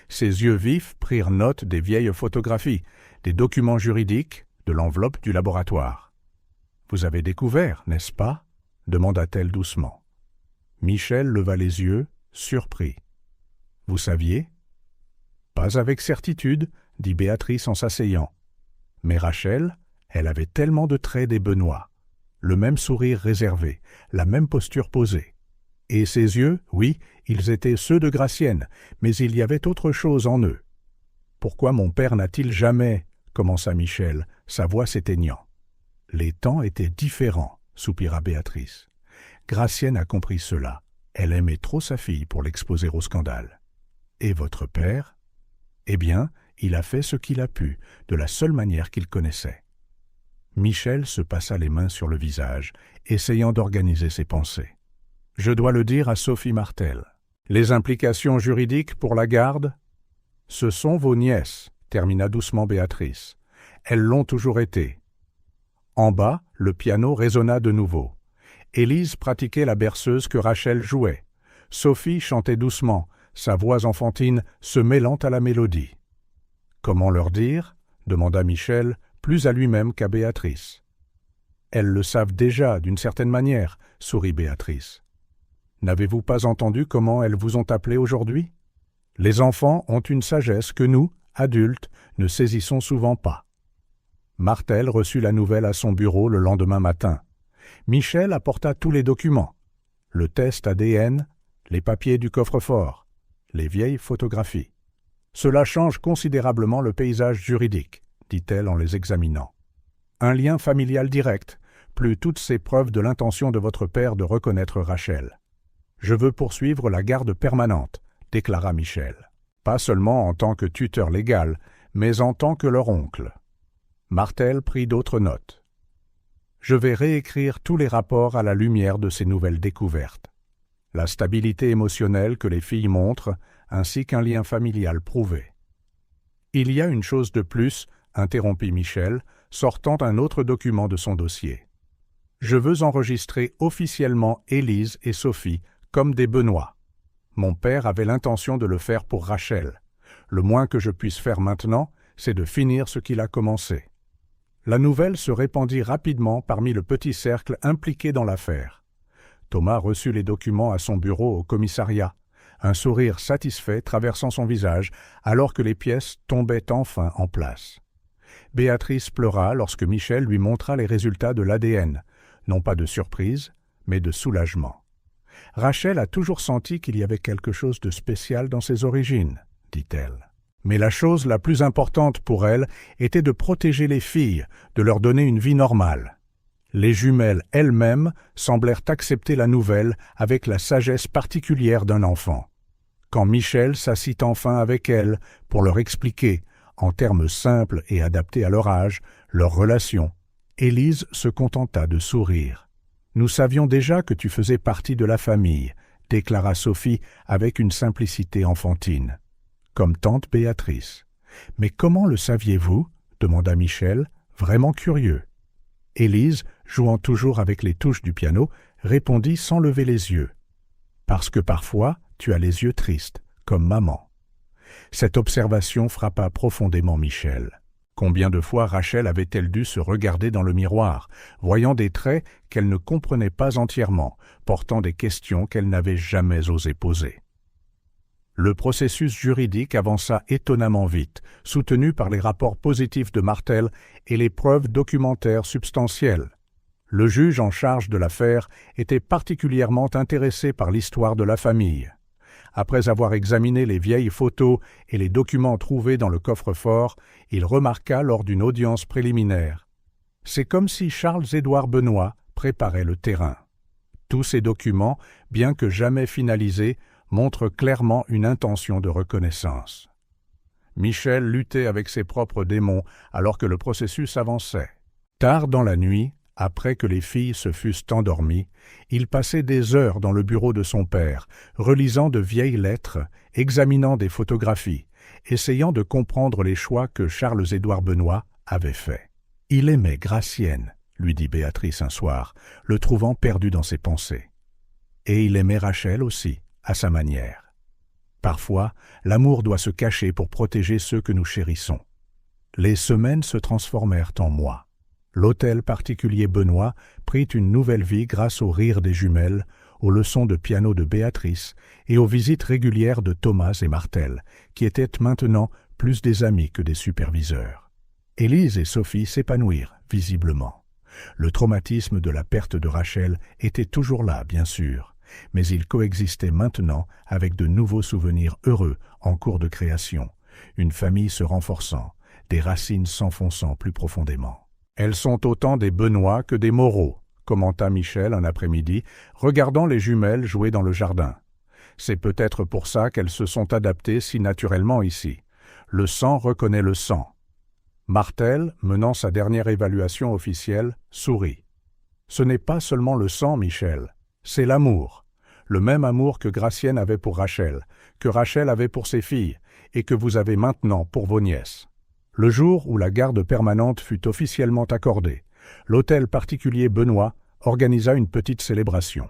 Ses yeux vifs prirent note des vieilles photographies, des documents juridiques, de l'enveloppe du laboratoire. « Vous avez découvert, n'est-ce pas ?» demanda-t-elle doucement. Michel leva les yeux, surpris. « Vous saviez ?»« Pas avec certitude, » dit Béatrice en s'asseyant. Mais Rachel, elle avait tellement de traits des Benoît. Le même sourire réservé, la même posture posée. Et ses yeux, oui, ils étaient ceux de Gracienne, mais il y avait autre chose en eux. « Pourquoi mon père n'a-t-il jamais » commença Michel, sa voix s'éteignant. « Les temps étaient différents, » soupira Béatrice. Gracienne a compris cela. Elle aimait trop sa fille pour l'exposer au scandale. « Et votre père ?» Eh bien, il a fait ce qu'il a pu, de la seule manière qu'il connaissait. Michel se passa les mains sur le visage, essayant d'organiser ses pensées. « Je dois le dire à Sophie Martel. Les implications juridiques pour la garde ? Ce sont vos nièces, termina doucement Béatrice. Elles l'ont toujours été. » En bas, le piano résonna de nouveau. Élise pratiquait la berceuse que Rachel jouait. Sophie chantait doucement, sa voix enfantine se mêlant à la mélodie. « Comment leur dire ?» demanda Michel, plus à lui-même qu'à Béatrice. « Elles le savent déjà, d'une certaine manière, » sourit Béatrice. « N'avez-vous pas entendu comment elles vous ont appelé aujourd'hui ? Les enfants ont une sagesse que nous, adultes, ne saisissons souvent pas. » Martel reçut la nouvelle à son bureau le lendemain matin. Michel apporta tous les documents, le test ADN, les papiers du coffre-fort, les vieilles photographies. « Cela change considérablement le paysage juridique, » dit-elle en les examinant. « Un lien familial direct, plus toutes ces preuves de l'intention de votre père de reconnaître Rachel. Je veux poursuivre la garde permanente, » déclara Michel. « Pas seulement en tant que tuteur légal, mais en tant que leur oncle. » Martel prit d'autres notes. Je vais réécrire tous les rapports à la lumière de ces nouvelles découvertes. La stabilité émotionnelle que les filles montrent, ainsi qu'un lien familial prouvé. Il y a une chose de plus, interrompit Michel, sortant un autre document de son dossier. Je veux enregistrer officiellement Élise et Sophie comme des Benoît. Mon père avait l'intention de le faire pour Rachel. Le moins que je puisse faire maintenant, c'est de finir ce qu'il a commencé. La nouvelle se répandit rapidement parmi le petit cercle impliqué dans l'affaire. Thomas reçut les documents à son bureau au commissariat, un sourire satisfait traversant son visage alors que les pièces tombaient enfin en place. Béatrice pleura lorsque Michel lui montra les résultats de l'ADN, non pas de surprise, mais de soulagement. Rachel a toujours senti qu'il y avait quelque chose de spécial dans ses origines, dit-elle. Mais la chose la plus importante pour elle était de protéger les filles, de leur donner une vie normale. Les jumelles elles-mêmes semblèrent accepter la nouvelle avec la sagesse particulière d'un enfant. Quand Michel s'assit enfin avec elles pour leur expliquer, en termes simples et adaptés à leur âge, leur relation, Élise se contenta de sourire. « Nous savions déjà que tu faisais partie de la famille », déclara Sophie avec une simplicité enfantine. Comme tante Béatrice. « Mais comment le saviez-vous » demanda Michel, vraiment curieux. Élise, jouant toujours avec les touches du piano, répondit sans lever les yeux. « Parce que parfois, tu as les yeux tristes, comme maman. » Cette observation frappa profondément Michel. Combien de fois Rachel avait-elle dû se regarder dans le miroir, voyant des traits qu'elle ne comprenait pas entièrement, portant des questions qu'elle n'avait jamais osé poser. Le processus juridique avança étonnamment vite, soutenu par les rapports positifs de Martel et les preuves documentaires substantielles. Le juge en charge de l'affaire était particulièrement intéressé par l'histoire de la famille. Après avoir examiné les vieilles photos et les documents trouvés dans le coffre-fort, il remarqua lors d'une audience préliminaire. C'est comme si Charles-Édouard Benoît préparait le terrain. Tous ces documents, bien que jamais finalisés, montrent clairement une intention de reconnaissance. Michel luttait avec ses propres démons alors que le processus avançait. Tard dans la nuit, après que les filles se fussent endormies, il passait des heures dans le bureau de son père, relisant de vieilles lettres, examinant des photographies, essayant de comprendre les choix que Charles-Édouard Benoît avait faits. « Il aimait Gracienne », lui dit Béatrice un soir, le trouvant perdu dans ses pensées. Et il aimait Rachel aussi, à sa manière. Parfois, l'amour doit se cacher pour protéger ceux que nous chérissons. Les semaines se transformèrent en mois. L'hôtel particulier Benoît prit une nouvelle vie grâce aux rires des jumelles, aux leçons de piano de Béatrice et aux visites régulières de Thomas et Martel, qui étaient maintenant plus des amis que des superviseurs. Élise et Sophie s'épanouirent, visiblement. Le traumatisme de la perte de Rachel était toujours là, bien sûr, mais il coexistait maintenant avec de nouveaux souvenirs heureux en cours de création, une famille se renforçant, des racines s'enfonçant plus profondément. « Elles sont autant des Benoît que des Moreau », commenta Michel un après-midi, regardant les jumelles jouer dans le jardin. « C'est peut-être pour ça qu'elles se sont adaptées si naturellement ici. Le sang reconnaît le sang. » Martel, menant sa dernière évaluation officielle, sourit. « Ce n'est pas seulement le sang, Michel, c'est l'amour. Le même amour que Gracienne avait pour Rachel, que Rachel avait pour ses filles, et que vous avez maintenant pour vos nièces. » Le jour où la garde permanente fut officiellement accordée, l'hôtel particulier Benoît organisa une petite célébration.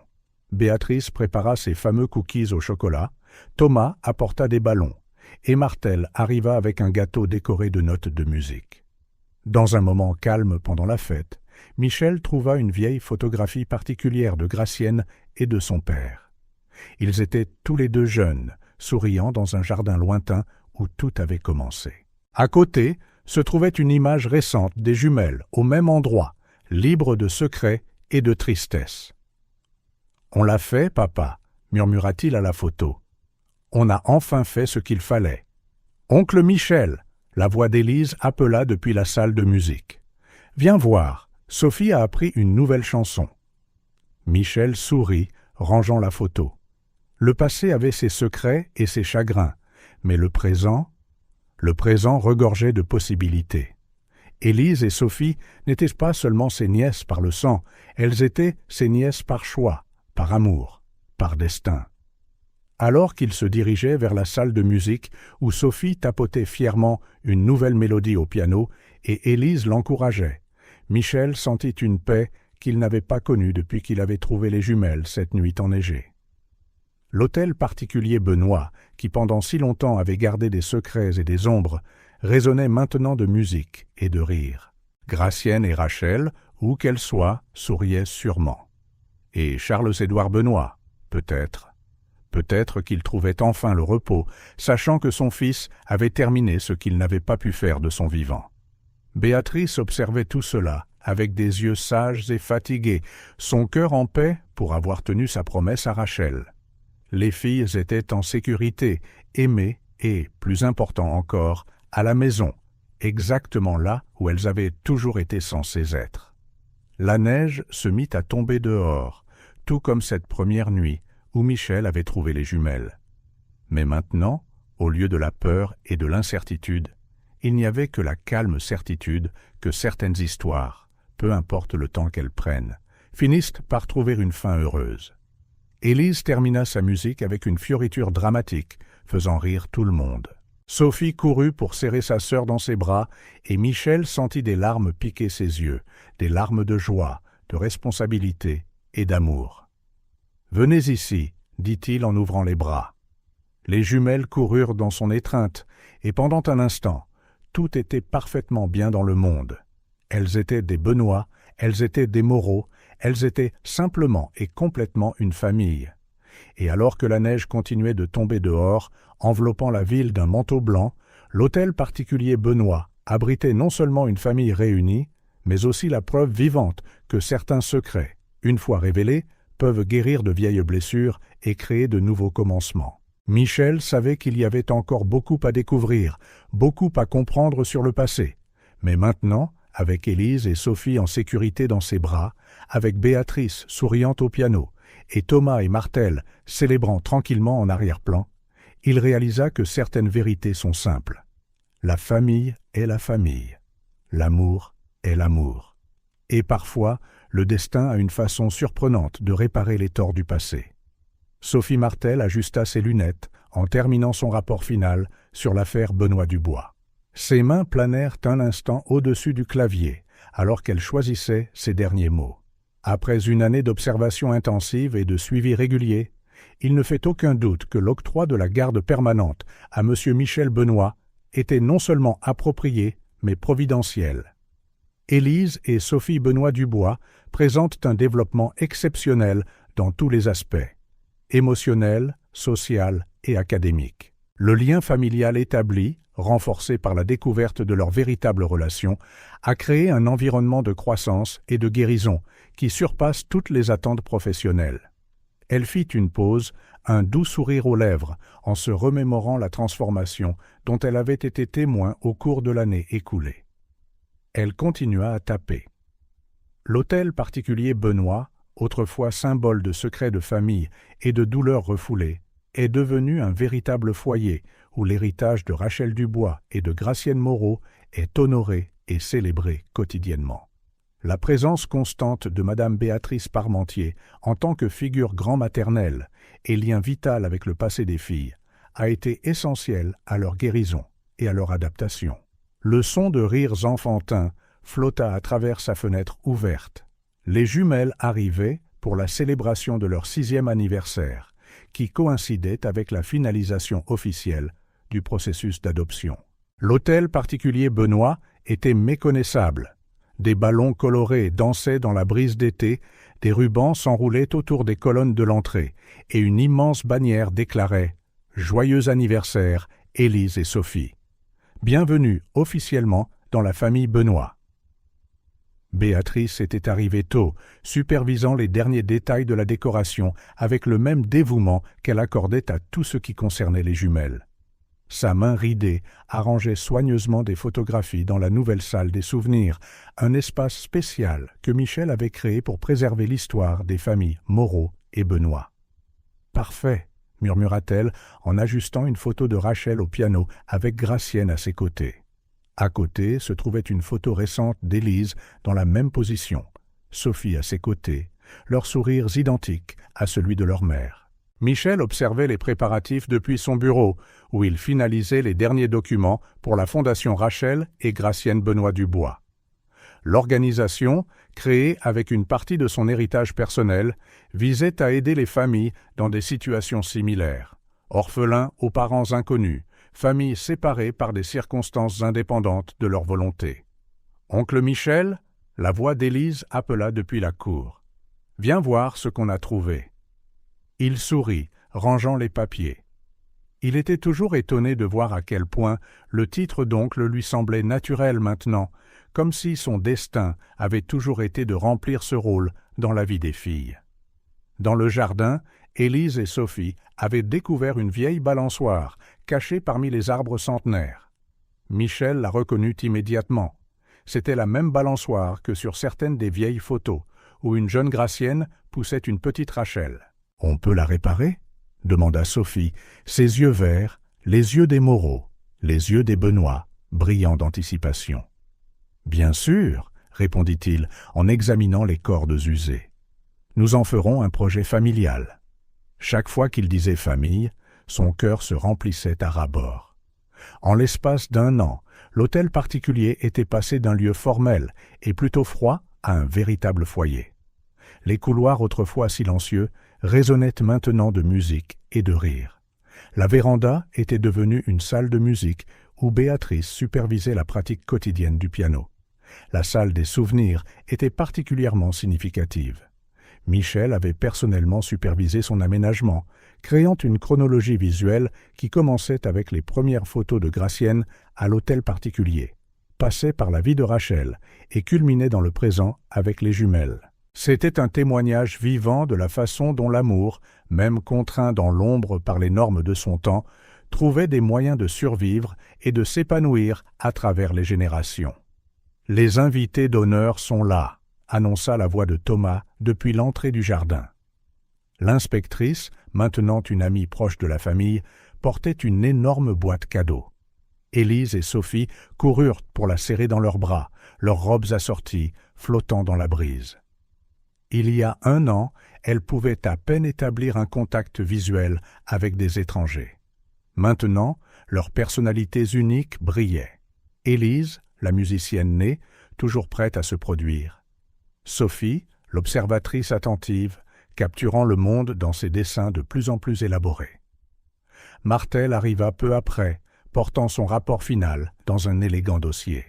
Béatrice prépara ses fameux cookies au chocolat, Thomas apporta des ballons, et Martel arriva avec un gâteau décoré de notes de musique. Dans un moment calme pendant la fête, Michel trouva une vieille photographie particulière de Gracienne et de son père. Ils étaient tous les deux jeunes, souriant dans un jardin lointain où tout avait commencé. À côté se trouvait une image récente des jumelles, au même endroit, libre de secrets et de tristesse. « On l'a fait, papa » murmura-t-il à la photo. « On a enfin fait ce qu'il fallait. »« Oncle Michel » la voix d'Élise appela depuis la salle de musique. « Viens voir, Sophie a appris une nouvelle chanson. » Michel sourit, rangeant la photo. Le passé avait ses secrets et ses chagrins, mais le présent regorgeait de possibilités. Élise et Sophie n'étaient pas seulement ses nièces par le sang, elles étaient ses nièces par choix, par amour, par destin. Alors qu'il se dirigeait vers la salle de musique où Sophie tapotait fièrement une nouvelle mélodie au piano et Élise l'encourageait, Michel sentit une paix qu'il n'avait pas connue depuis qu'il avait trouvé les jumelles cette nuit enneigée. L'hôtel particulier Benoît, qui pendant si longtemps avait gardé des secrets et des ombres, résonnait maintenant de musique et de rire. Gracienne et Rachel, où qu'elles soient, souriaient sûrement. Et Charles-Édouard Benoît, peut-être. Peut-être qu'il trouvait enfin le repos, sachant que son fils avait terminé ce qu'il n'avait pas pu faire de son vivant. Béatrice observait tout cela, avec des yeux sages et fatigués, son cœur en paix pour avoir tenu sa promesse à Rachel. Les filles étaient en sécurité, aimées et, plus important encore, à la maison, exactement là où elles avaient toujours été censées être. La neige se mit à tomber dehors, tout comme cette première nuit où Michel avait trouvé les jumelles. Mais maintenant, au lieu de la peur et de l'incertitude, il n'y avait que la calme certitude que certaines histoires, peu importe le temps qu'elles prennent, finissent par trouver une fin heureuse. Élise termina sa musique avec une fioriture dramatique, faisant rire tout le monde. Sophie courut pour serrer sa sœur dans ses bras, et Michel sentit des larmes piquer ses yeux, des larmes de joie, de responsabilité et d'amour. « Venez ici, » dit-il en ouvrant les bras. Les jumelles coururent dans son étreinte, et pendant un instant, tout était parfaitement bien dans le monde. Elles étaient des Benoît, elles étaient des Moreau, elles étaient simplement et complètement une famille. Et alors que la neige continuait de tomber dehors, enveloppant la ville d'un manteau blanc, l'hôtel particulier Benoît abritait non seulement une famille réunie, mais aussi la preuve vivante que certains secrets, une fois révélés, peuvent guérir de vieilles blessures et créer de nouveaux commencements. Michel savait qu'il y avait encore beaucoup à découvrir, beaucoup à comprendre sur le passé. Mais maintenant, avec Élise et Sophie en sécurité dans ses bras, avec Béatrice souriant au piano, et Thomas et Martel célébrant tranquillement en arrière-plan, il réalisa que certaines vérités sont simples. La famille est la famille. L'amour est l'amour. Et parfois, le destin a une façon surprenante de réparer les torts du passé. Sophie Martel ajusta ses lunettes en terminant son rapport final sur l'affaire Benoît Dubois. Ses mains planèrent un instant au-dessus du clavier, alors qu'elle choisissait ses derniers mots. Après une année d'observation intensive et de suivi régulier, il ne fait aucun doute que l'octroi de la garde permanente à M. Michel Benoît était non seulement approprié, mais providentiel. Élise et Sophie Benoît Dubois présentent un développement exceptionnel dans tous les aspects, émotionnel, social et académique. Le lien familial établi, renforcé par la découverte de leur véritable relation, a créé un environnement de croissance et de guérison qui surpasse toutes les attentes professionnelles. Elle fit une pause, un doux sourire aux lèvres, en se remémorant la transformation dont elle avait été témoin au cours de l'année écoulée. Elle continua à taper. L'hôtel particulier Benoît, autrefois symbole de secrets de famille et de douleurs refoulées, est devenu un véritable foyer où l'héritage de Rachel Dubois et de Gracienne Moreau est honoré et célébré quotidiennement. La présence constante de Madame Béatrice Parmentier en tant que figure grand-maternelle et lien vital avec le passé des filles a été essentielle à leur guérison et à leur adaptation. Le son de rires enfantins flotta à travers sa fenêtre ouverte. Les jumelles arrivaient pour la célébration de leur 6e anniversaire, qui coïncidait avec la finalisation officielle du processus d'adoption. L'hôtel particulier Benoît était méconnaissable. Des ballons colorés dansaient dans la brise d'été, des rubans s'enroulaient autour des colonnes de l'entrée, et une immense bannière déclarait « Joyeux anniversaire, Élise et Sophie. Bienvenue officiellement dans la famille Benoît. » Béatrice était arrivée tôt, supervisant les derniers détails de la décoration avec le même dévouement qu'elle accordait à tout ce qui concernait les jumelles. Sa main ridée arrangeait soigneusement des photographies dans la nouvelle salle des souvenirs, un espace spécial que Michel avait créé pour préserver l'histoire des familles Moreau et Benoît. « Parfait !» murmura-t-elle en ajustant une photo de Rachel au piano avec Gracienne à ses côtés. À côté se trouvait une photo récente d'Élise dans la même position, Sophie à ses côtés, leurs sourires identiques à celui de leur mère. Michel observait les préparatifs depuis son bureau, où il finalisait les derniers documents pour la Fondation Rachel et Gracienne Benoît Dubois. L'organisation, créée avec une partie de son héritage personnel, visait à aider les familles dans des situations similaires. Orphelins aux parents inconnus, familles séparées par des circonstances indépendantes de leur volonté. « Oncle Michel ?» La voix d'Élise appela depuis la cour. « Viens voir ce qu'on a trouvé. » Il sourit, rangeant les papiers. Il était toujours étonné de voir à quel point le titre d'oncle lui semblait naturel maintenant, comme si son destin avait toujours été de remplir ce rôle dans la vie des filles. Dans le jardin, Élise et Sophie avaient découvert une vieille balançoire cachée parmi les arbres centenaires. Michel la reconnut immédiatement. C'était la même balançoire que sur certaines des vieilles photos, où une jeune Gracienne poussait une petite Rachel. « On peut la réparer ?» demanda Sophie, ses yeux verts, les yeux des Moreau, les yeux des Benoît, brillants d'anticipation. « Bien sûr, » répondit-il en examinant les cordes usées. « Nous en ferons un projet familial. » Chaque fois qu'il disait famille, son cœur se remplissait à ras-bord. En l'espace d'1 an, l'hôtel particulier était passé d'un lieu formel et plutôt froid à un véritable foyer. Les couloirs autrefois silencieux résonnaient maintenant de musique et de rire. La véranda était devenue une salle de musique où Béatrice supervisait la pratique quotidienne du piano. La salle des souvenirs était particulièrement significative. Michel avait personnellement supervisé son aménagement, créant une chronologie visuelle qui commençait avec les premières photos de Gracienne à l'hôtel particulier, passait par la vie de Rachel et culminait dans le présent avec les jumelles. C'était un témoignage vivant de la façon dont l'amour, même contraint dans l'ombre par les normes de son temps, trouvait des moyens de survivre et de s'épanouir à travers les générations. « Les invités d'honneur sont là », annonça la voix de Thomas depuis l'entrée du jardin. L'inspectrice, maintenant une amie proche de la famille, portait une énorme boîte cadeau. Élise et Sophie coururent pour la serrer dans leurs bras, leurs robes assorties, flottant dans la brise. Il y a 1 an, elles pouvaient à peine établir un contact visuel avec des étrangers. Maintenant, leurs personnalités uniques brillaient. Élise, la musicienne née, toujours prête à se produire. Sophie, l'observatrice attentive, capturant le monde dans ses dessins de plus en plus élaborés. Martel arriva peu après, portant son rapport final dans un élégant dossier.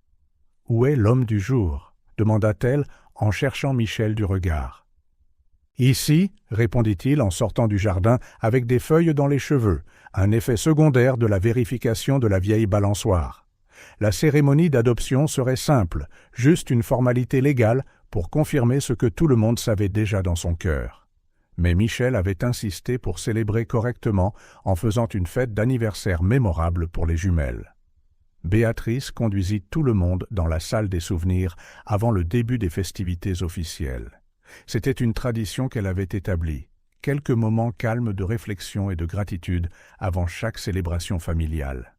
« Où est l'homme du jour ?» demanda-t-elle en cherchant Michel du regard. « Ici, » répondit-il en sortant du jardin avec des feuilles dans les cheveux, un effet secondaire de la vérification de la vieille balançoire. La cérémonie d'adoption serait simple, juste une formalité légale pour confirmer ce que tout le monde savait déjà dans son cœur. Mais Michel avait insisté pour célébrer correctement en faisant une fête d'anniversaire mémorable pour les jumelles. Béatrice conduisit tout le monde dans la salle des souvenirs avant le début des festivités officielles. C'était une tradition qu'elle avait établie, quelques moments calmes de réflexion et de gratitude avant chaque célébration familiale.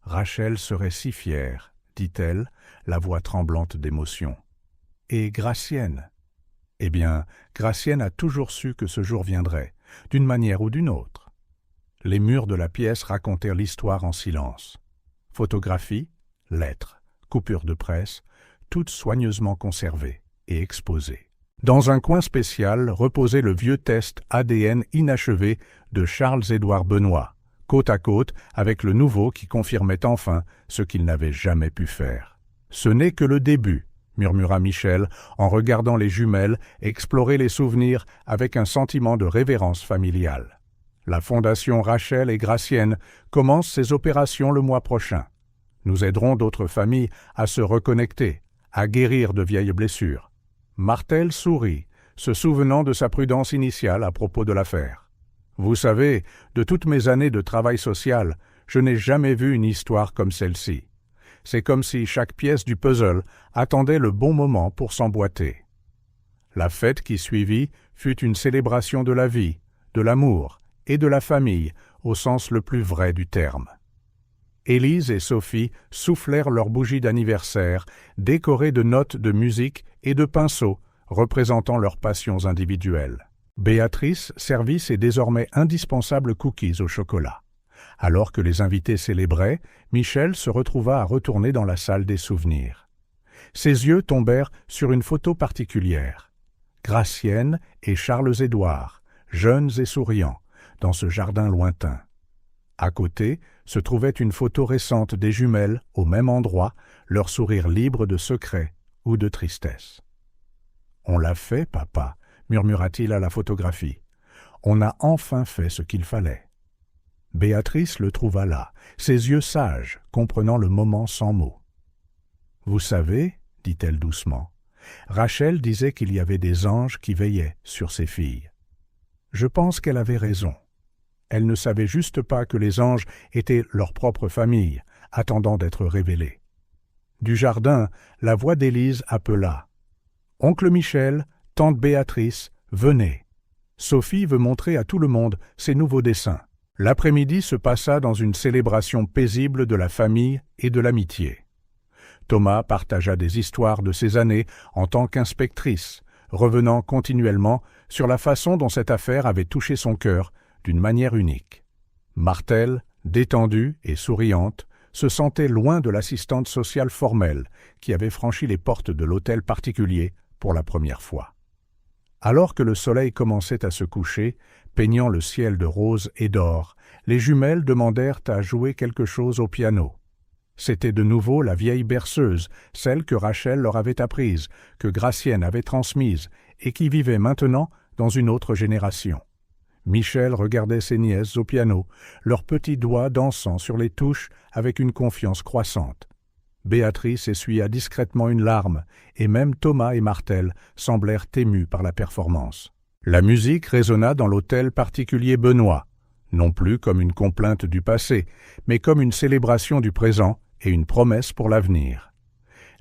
« Rachel serait si fière, » dit-elle, la voix tremblante d'émotion. « Et Gracienne ?» Eh bien, Gracienne a toujours su que ce jour viendrait, d'une manière ou d'une autre. Les murs de la pièce racontèrent l'histoire en silence. Photographies, lettres, coupures de presse, toutes soigneusement conservées et exposées. Dans un coin spécial reposait le vieux test ADN inachevé de Charles-Édouard Benoît, côte à côte avec le nouveau qui confirmait enfin ce qu'il n'avait jamais pu faire. « Ce n'est que le début », murmura Michel en regardant les jumelles explorer les souvenirs avec un sentiment de révérence familiale. La Fondation Rachel et Gracienne commence ses opérations le mois prochain. Nous aiderons d'autres familles à se reconnecter, à guérir de vieilles blessures. Martel sourit, se souvenant de sa prudence initiale à propos de l'affaire. Vous savez, de toutes mes années de travail social, je n'ai jamais vu une histoire comme celle-ci. C'est comme si chaque pièce du puzzle attendait le bon moment pour s'emboîter. La fête qui suivit fut une célébration de la vie, de l'amour et de la famille au sens le plus vrai du terme. Élise et Sophie soufflèrent leurs bougies d'anniversaire, décorées de notes de musique et de pinceaux, représentant leurs passions individuelles. Béatrice servit ses désormais indispensables cookies au chocolat. Alors que les invités célébraient, Michel se retrouva à retourner dans la salle des souvenirs. Ses yeux tombèrent sur une photo particulière. Gracienne et Charles-Édouard, jeunes et souriants, dans ce jardin lointain. À côté se trouvait une photo récente des jumelles au même endroit, leur sourire libre de secret ou de tristesse. « On l'a fait, papa », murmura-t-il à la photographie. « On a enfin fait ce qu'il fallait. » Béatrice le trouva là, ses yeux sages, comprenant le moment sans mots. « Vous savez, dit-elle doucement, Rachel disait qu'il y avait des anges qui veillaient sur ses filles. Je pense qu'elle avait raison. Elle ne savait juste pas que les anges étaient leur propre famille, attendant d'être révélés. » Du jardin, la voix d'Élise appela. « Oncle Michel, tante Béatrice, venez. Sophie veut montrer à tout le monde ses nouveaux dessins. » L'après-midi se passa dans une célébration paisible de la famille et de l'amitié. Thomas partagea des histoires de ses années en tant qu'inspectrice, revenant continuellement sur la façon dont cette affaire avait touché son cœur d'une manière unique. Martel, détendue et souriante, se sentait loin de l'assistante sociale formelle qui avait franchi les portes de l'hôtel particulier pour la première fois. Alors que le soleil commençait à se coucher, peignant le ciel de rose et d'or, les jumelles demandèrent à jouer quelque chose au piano. C'était de nouveau la vieille berceuse, celle que Rachel leur avait apprise, que Gracienne avait transmise, et qui vivait maintenant dans une autre génération. Michel regardait ses nièces au piano, leurs petits doigts dansant sur les touches avec une confiance croissante. Béatrice essuya discrètement une larme, et même Thomas et Martel semblèrent émus par la performance. La musique résonna dans l'hôtel particulier Benoît, non plus comme une complainte du passé, mais comme une célébration du présent et une promesse pour l'avenir.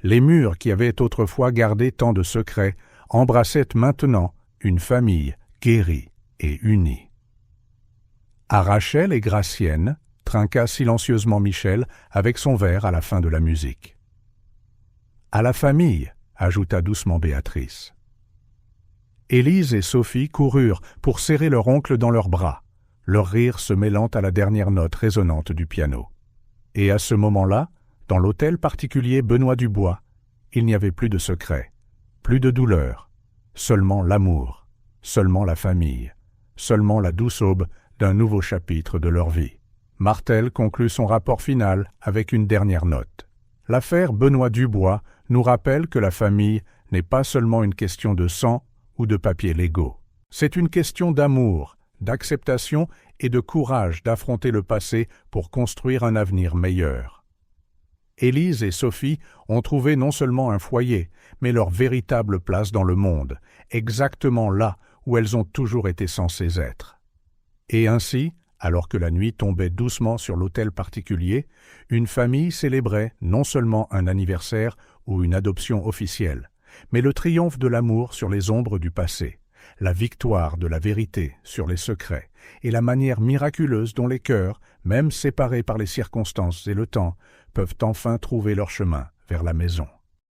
Les murs qui avaient autrefois gardé tant de secrets embrassaient maintenant une famille guérie et unie. À Rachel et Gracienne, trinqua silencieusement Michel avec son verre à la fin de la musique. « À la famille », ajouta doucement Béatrice. Élise et Sophie coururent pour serrer leur oncle dans leurs bras, leur rire se mêlant à la dernière note résonnante du piano. Et à ce moment-là, dans l'hôtel particulier Benoît Dubois, il n'y avait plus de secret, plus de douleur, seulement l'amour, seulement la famille, seulement la douce aube d'un nouveau chapitre de leur vie. Martel conclut son rapport final avec une dernière note. L'affaire Benoît Dubois nous rappelle que la famille n'est pas seulement une question de sang ou de papiers légaux. C'est une question d'amour, d'acceptation et de courage d'affronter le passé pour construire un avenir meilleur. Élise et Sophie ont trouvé non seulement un foyer, mais leur véritable place dans le monde, exactement là où elles ont toujours été censées être. Et ainsi, alors que la nuit tombait doucement sur l'hôtel particulier, une famille célébrait non seulement un anniversaire ou une adoption officielle, mais le triomphe de l'amour sur les ombres du passé, la victoire de la vérité sur les secrets, et la manière miraculeuse dont les cœurs, même séparés par les circonstances et le temps, peuvent enfin trouver leur chemin vers la maison.